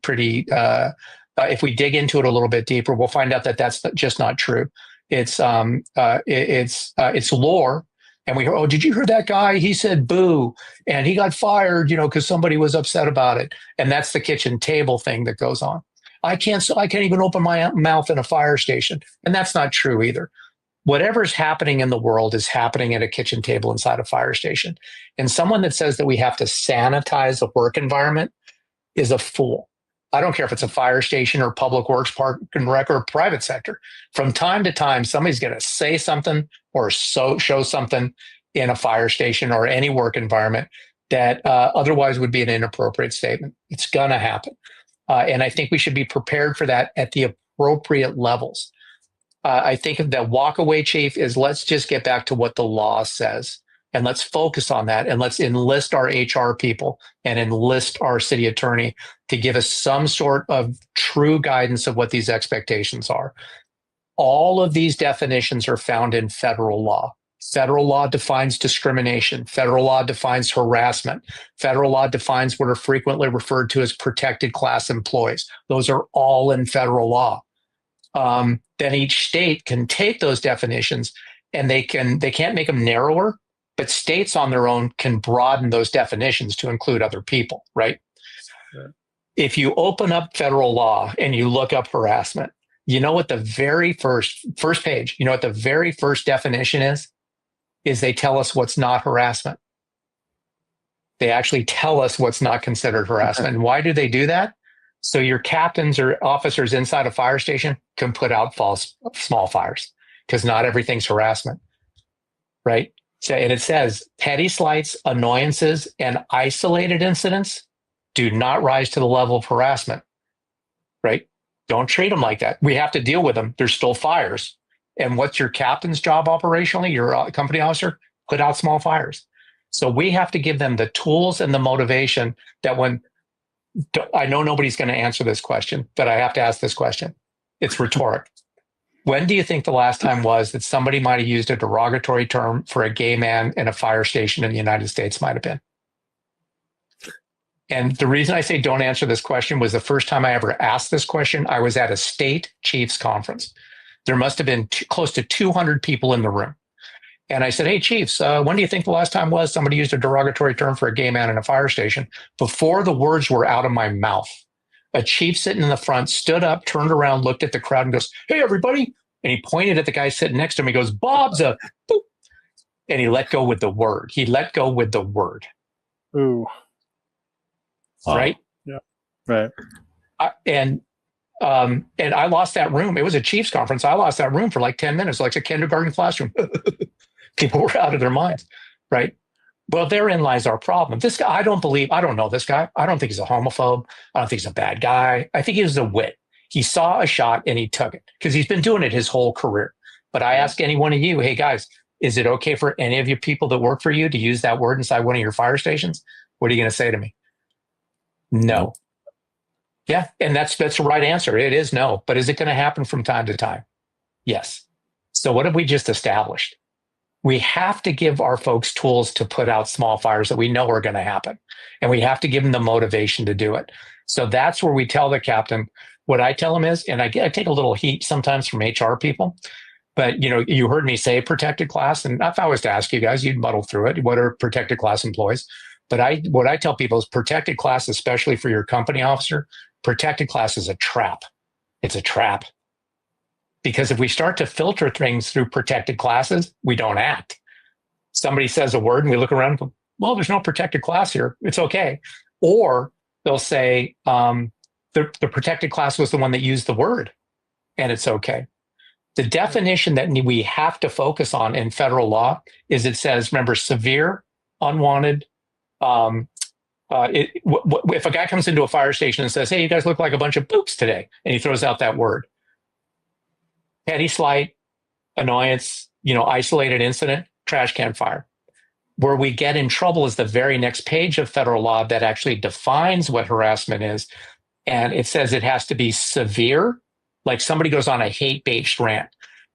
if we dig into it a little bit deeper, we'll find out that that's just not true. It's lore. And we hear, oh, did you hear that guy? He said boo, and he got fired, because somebody was upset about it. And that's the kitchen table thing that goes on. I can't even open my mouth in a fire station. And that's not true either. Whatever's happening in the world is happening at a kitchen table inside a fire station. And someone that says that we have to sanitize the work environment is a fool. I don't care if it's a fire station or public works, park and rec, or private sector. From time to time, somebody's going to say something or show something in a fire station or any work environment that otherwise would be an inappropriate statement. It's going to happen. And I think we should be prepared for that at the appropriate levels. I think of the walkaway, Chief, is let's just get back to what the law says. And let's focus on that. And let's enlist our HR people and enlist our city attorney to give us some sort of true guidance of what these expectations are. All of these definitions are found in federal law. Federal law defines discrimination. Federal law defines harassment. Federal law defines what are frequently referred to as protected class employees. Those are all in federal law. Then each state can take those definitions and they can't make them narrower, but states on their own can broaden those definitions to include other people, right? Sure. If you open up federal law and you look up harassment, you know what the very first page, you know what the very first definition is they tell us what's not harassment. They actually tell us what's not considered harassment. And why do they do that? So your captains or officers inside a fire station can put out small fires because not everything's harassment, right? So, and it says petty slights, annoyances, and isolated incidents do not rise to the level of harassment, right? Don't treat them like that. We have to deal with them. There's still fires. And what's your captain's job operationally? Your company officer? Put out small fires. So we have to give them the tools and the motivation that when, I know nobody's going to answer this question, but I have to ask this question. It's rhetoric. When do you think the last time was that somebody might have used a derogatory term for a gay man in a fire station in the United States might have been? And the reason I say don't answer this question was the first time I ever asked this question, I was at a state chiefs conference. There must have been close to 200 people in the room. And I said, hey, chiefs, when do you think the last time was somebody used a derogatory term for a gay man in a fire station? Before the words were out of my mouth, a chief sitting in the front stood up, turned around, looked at the crowd and goes, hey, everybody. And he pointed at the guy sitting next to him. He goes, Bob's a boop. And he let go with the word. He let go with the word. Ooh. Right? Yeah. Right. And I lost that room. It was a Chiefs conference. I lost that room for like 10 minutes, like a kindergarten classroom. People were out of their minds, right? Well, therein lies our problem. This guy, I don't know this guy. I don't think he's a homophobe. I don't think he's a bad guy. I think he was a wit. He saw a shot and he took it because he's been doing it his whole career. But I ask any one of you, hey guys, is it okay for any of you people that work for you to use that word inside one of your fire stations? What are you going to say to me? No. Yeah, and that's the right answer. It is no. But is it going to happen from time to time? Yes. So what have we just established? We have to give our folks tools to put out small fires that we know are going to happen. And we have to give them the motivation to do it. So that's where we tell the captain, what I tell them is, and I take a little heat sometimes from HR people, but you heard me say protected class. And if I was to ask you guys, you'd muddle through it. What are protected class employees? But what I tell people is protected class, especially for your company officer, protected class is a trap. It's a trap. Because if we start to filter things through protected classes, we don't act. Somebody says a word and we look around and go, well, there's no protected class here. It's okay. Or they'll say the protected class was the one that used the word, and it's okay. The definition that we have to focus on in federal law is it says, remember, severe, unwanted. If a guy comes into a fire station and says, hey, you guys look like a bunch of boops today, and he throws out that word, petty slight, annoyance, isolated incident, trash can fire. Where we get in trouble is the very next page of federal law that actually defines what harassment is. And it says it has to be severe, like somebody goes on a hate-based rant.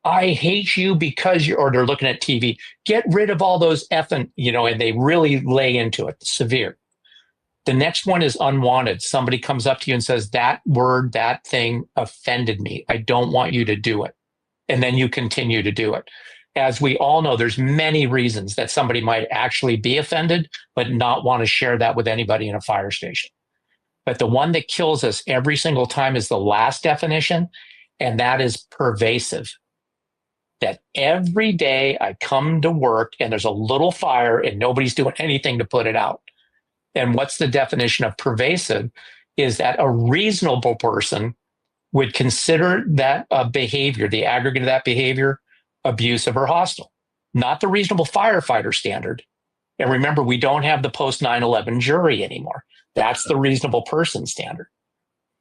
I hate you because or they're looking at TV. Get rid of all those effing, and they really lay into it, severe. The next one is unwanted. Somebody comes up to you and says, that word, that thing offended me. I don't want you to do it. And then you continue to do it. As we all know, there's many reasons that somebody might actually be offended, but not want to share that with anybody in a fire station. But the one that kills us every single time is the last definition, and that is pervasive. That every day I come to work and there's a little fire and nobody's doing anything to put it out. And what's the definition of pervasive? Is that a reasonable person would consider that behavior, the aggregate of that behavior, abusive or hostile, not the reasonable firefighter standard. And remember, we don't have the post 9/11 jury anymore. That's the reasonable person standard.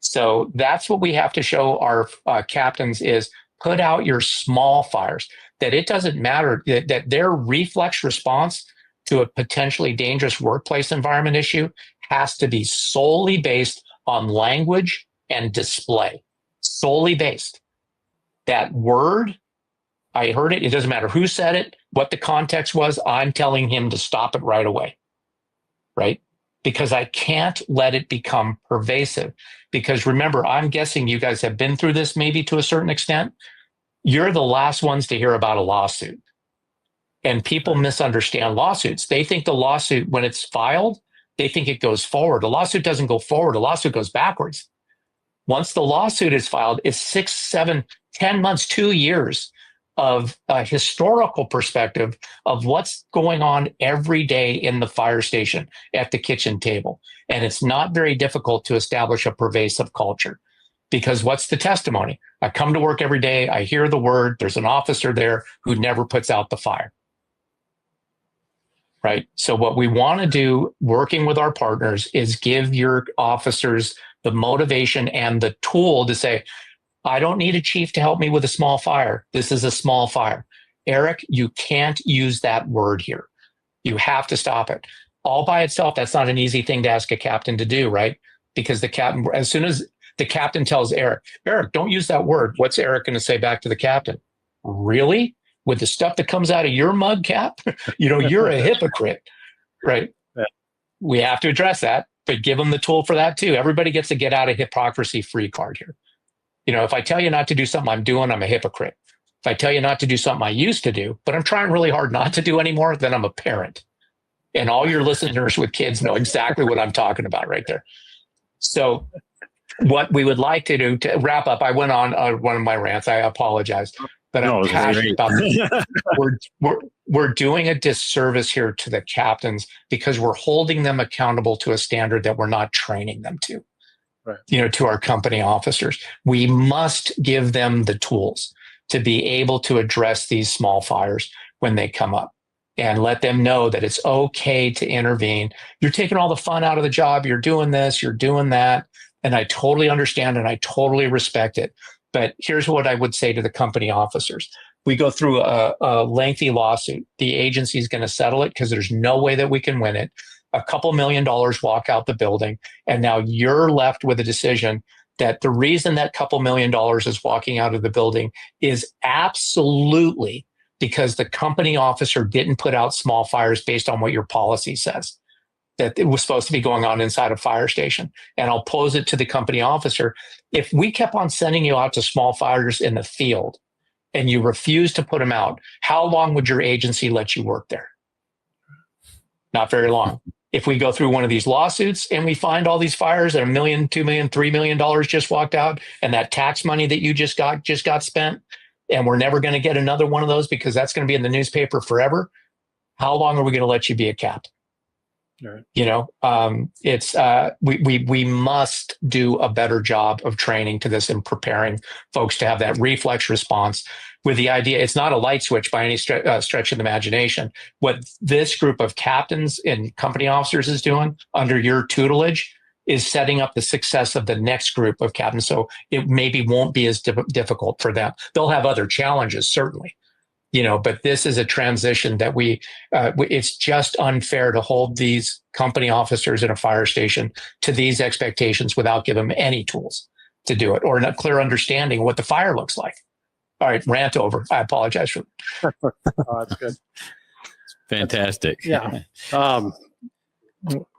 So that's what we have to show our captains is put out your small fires, that it doesn't matter, that their reflex response to a potentially dangerous workplace environment issue has to be solely based on language and display. Solely based. That word, I heard it. It doesn't matter who said it, what the context was. I'm telling him to stop it right away. Right? Because I can't let it become pervasive. Because remember, I'm guessing you guys have been through this maybe to a certain extent. You're the last ones to hear about a lawsuit. And people misunderstand lawsuits. They think the lawsuit, when it's filed, they think it goes forward. A lawsuit doesn't go forward. A lawsuit goes backwards. Once the lawsuit is filed, it's 6, 7, 10 months, 2 years of a historical perspective of what's going on every day in the fire station at the kitchen table. And it's not very difficult to establish a pervasive culture. Because what's the testimony? I come to work every day. I hear the word. There's an officer there who never puts out the fire. Right? So what we want to do working with our partners is give your officers the motivation and the tool to say, I don't need a chief to help me with a small fire. This is a small fire. Eric, you can't use that word here. You have to stop it. All by itself, that's not an easy thing to ask a captain to do, right? Because the captain, as soon as the captain tells Eric, don't use that word, what's Eric going to say back to the captain? Really? With the stuff that comes out of your mug, Cap? You're a hypocrite, right? Yeah. We have to address that, but give them the tool for that too. Everybody gets to get out of hypocrisy free card here. If I tell you not to do something I'm doing, I'm a hypocrite. If I tell you not to do something I used to do, but I'm trying really hard not to do anymore, then I'm a parent. And all your listeners with kids know exactly what I'm talking about right there. So what we would like to do to wrap up, I went on one of my rants. I apologize. But I'm passionate about this. We're doing a disservice here to the captains because we're holding them accountable to a standard that we're not training them to. Right. To our company officers. We must give them the tools to be able to address these small fires when they come up and let them know that it's okay to intervene. You're taking all the fun out of the job. You're doing this, you're doing that. And I totally understand and I totally respect it. But here's what I would say to the company officers. We go through a lengthy lawsuit. The agency is going to settle it because there's no way that we can win it. A couple $1 million walk out the building. And now you're left with a decision that the reason that couple $1 million is walking out of the building is absolutely because the company officer didn't put out small fires based on what your policy says. That it was supposed to be going on inside a fire station. And I'll pose it to the company officer. If we kept on sending you out to small fires in the field and you refuse to put them out, how long would your agency let you work there? Not very long. If we go through one of these lawsuits and we find all these fires and $1 million, $2 million, $3 million just walked out and that tax money that you just got spent and we're never going to get another one of those because that's going to be in the newspaper forever, how long are we going to let you be a captain? Right. It's we must do a better job of training to this and preparing folks to have that reflex response with the idea. It's not a light switch by any stretch of the imagination. What this group of captains and company officers is doing under your tutelage is setting up the success of the next group of captains. So it maybe won't be as difficult for them. They'll have other challenges, certainly. But this is a transition that it's just unfair to hold these company officers in a fire station to these expectations without giving them any tools to do it or a clear understanding of what the fire looks like. All right, rant over. I apologize for that. Oh, that's good. Fantastic. Yeah.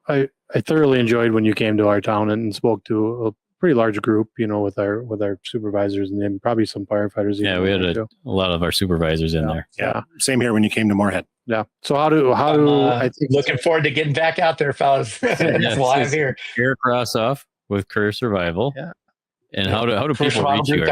I thoroughly enjoyed when you came to our town and spoke to a pretty large group, with our supervisors and then probably some firefighters. Yeah, we had a lot of our supervisors in there. Yeah. Same here when you came to Moorhead. Yeah. So how do I think looking forward to getting back out there, fellas. It's live here. Eric Rossoff with Career Survival. Yeah. And how do people reach you?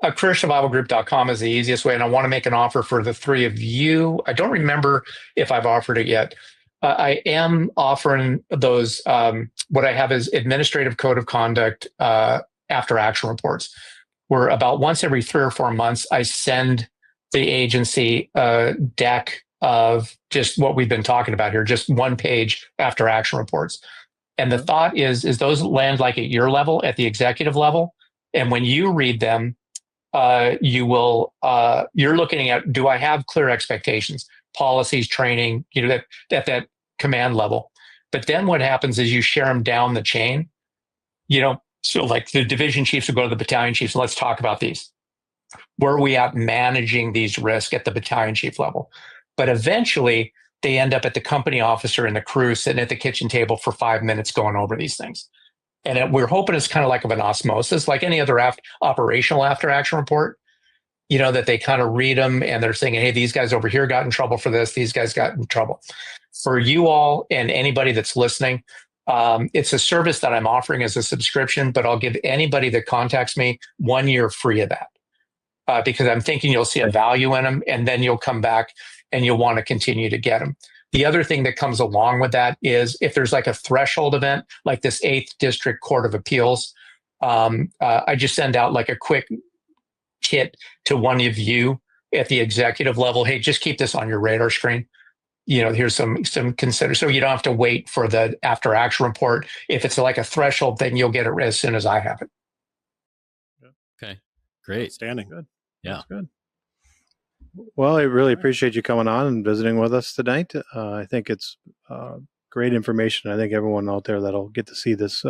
CareerSurvivalGroup.com is the easiest way. And I want to make an offer for the three of you. I don't remember if I've offered it yet. I am offering those. What I have is administrative code of conduct after action reports, where about once every 3 or 4 months, I send the agency a deck of just what we've been talking about here, just 1 page after action reports. And the thought is those land like at your level, at the executive level. And when you read them, you're looking at, do I have clear expectations, policies, training, that command level. But then what happens is you share them down the chain, so like the division chiefs will go to the battalion chiefs and let's talk about these. Where are we at managing these risks at the battalion chief level? But eventually they end up at the company officer and the crew sitting at the kitchen table for 5 minutes going over these things. And we're hoping it's kind of like an osmosis, like any other operational after action report, that they kind of read them and they're saying, hey, these guys over here got in trouble for this. These guys got in trouble. For you all and anybody that's listening, it's a service that I'm offering as a subscription, but I'll give anybody that contacts me 1 year free of that because I'm thinking you'll see a value in them and then you'll come back and you'll want to continue to get them. The other thing that comes along with that is if there's like a threshold event, like this 8th District Court of Appeals, I just send out like a quick kit to one of you at the executive level. Hey, just keep this on your radar screen. Here's some consider. So you don't have to wait for the after action report. If it's like a threshold, then you'll get it as soon as I have it. Okay, great. Standing. Good. Yeah. That's good. Well, I really appreciate you coming on and visiting with us tonight. I think it's great information. I think everyone out there that'll get to see this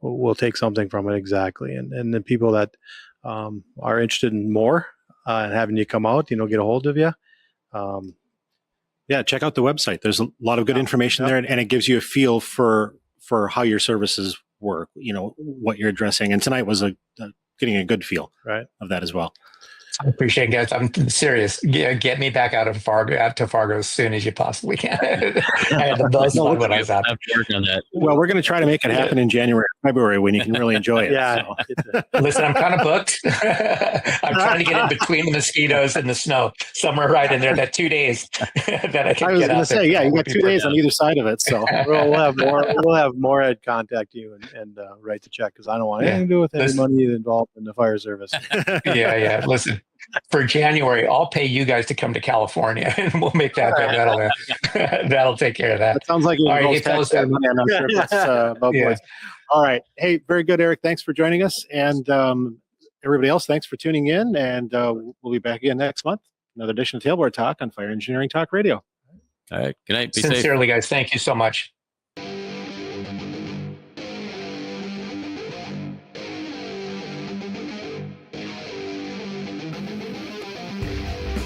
will take something from it exactly. And the people that are interested in more and having you come out, get a hold of you. Yeah, check out the website. There's a lot of good information there, and it gives you a feel for how your services work, what you're addressing. And tonight was getting a good feel of that as well. I appreciate it, guys. I'm serious. Get me back out to Fargo as soon as you possibly can. I had the most fun when I was out. I have to work on that. Well, we're going to try to make it happen in January, February when you can really enjoy it. Yeah. So. Listen, I'm kind of booked. I'm trying to get in between the mosquitoes and the snow, somewhere right in there. That 2 days that I can I was get going to out say, there. yeah, you got 2 days on either side of it. So We'll have more. We'll have Moorhead contact you and write the check because I don't want anything to do with any money involved in the fire service. Yeah. Listen, for January, I'll pay you guys to come to California, and we'll make that. That'll take care of that. That sounds like All right, hey, fellas, and I'm sure it's above board. All right. Hey, very good, Eric. Thanks for joining us. And everybody else, thanks for tuning in. And we'll be back again next month. Another edition of Tailboard Talk on Fire Engineering Talk Radio. All right. Good night. Be safe. Sincerely, guys, thank you so much.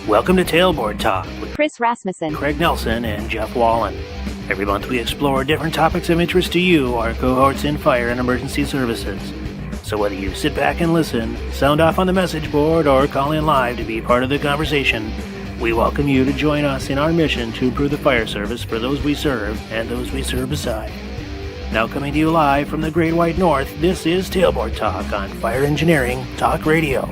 Welcome to Tailboard Talk with Chris Rasmussen, Craig Nelson, and Jeff Wallen. Every month we explore different topics of interest to you, our cohorts in fire and emergency services. So whether you sit back and listen, sound off on the message board, or call in live to be part of the conversation, we welcome you to join us in our mission to improve the fire service for those we serve and those we serve beside. Now coming to you live from the Great White North, this is Tailboard Talk on Fire Engineering Talk Radio.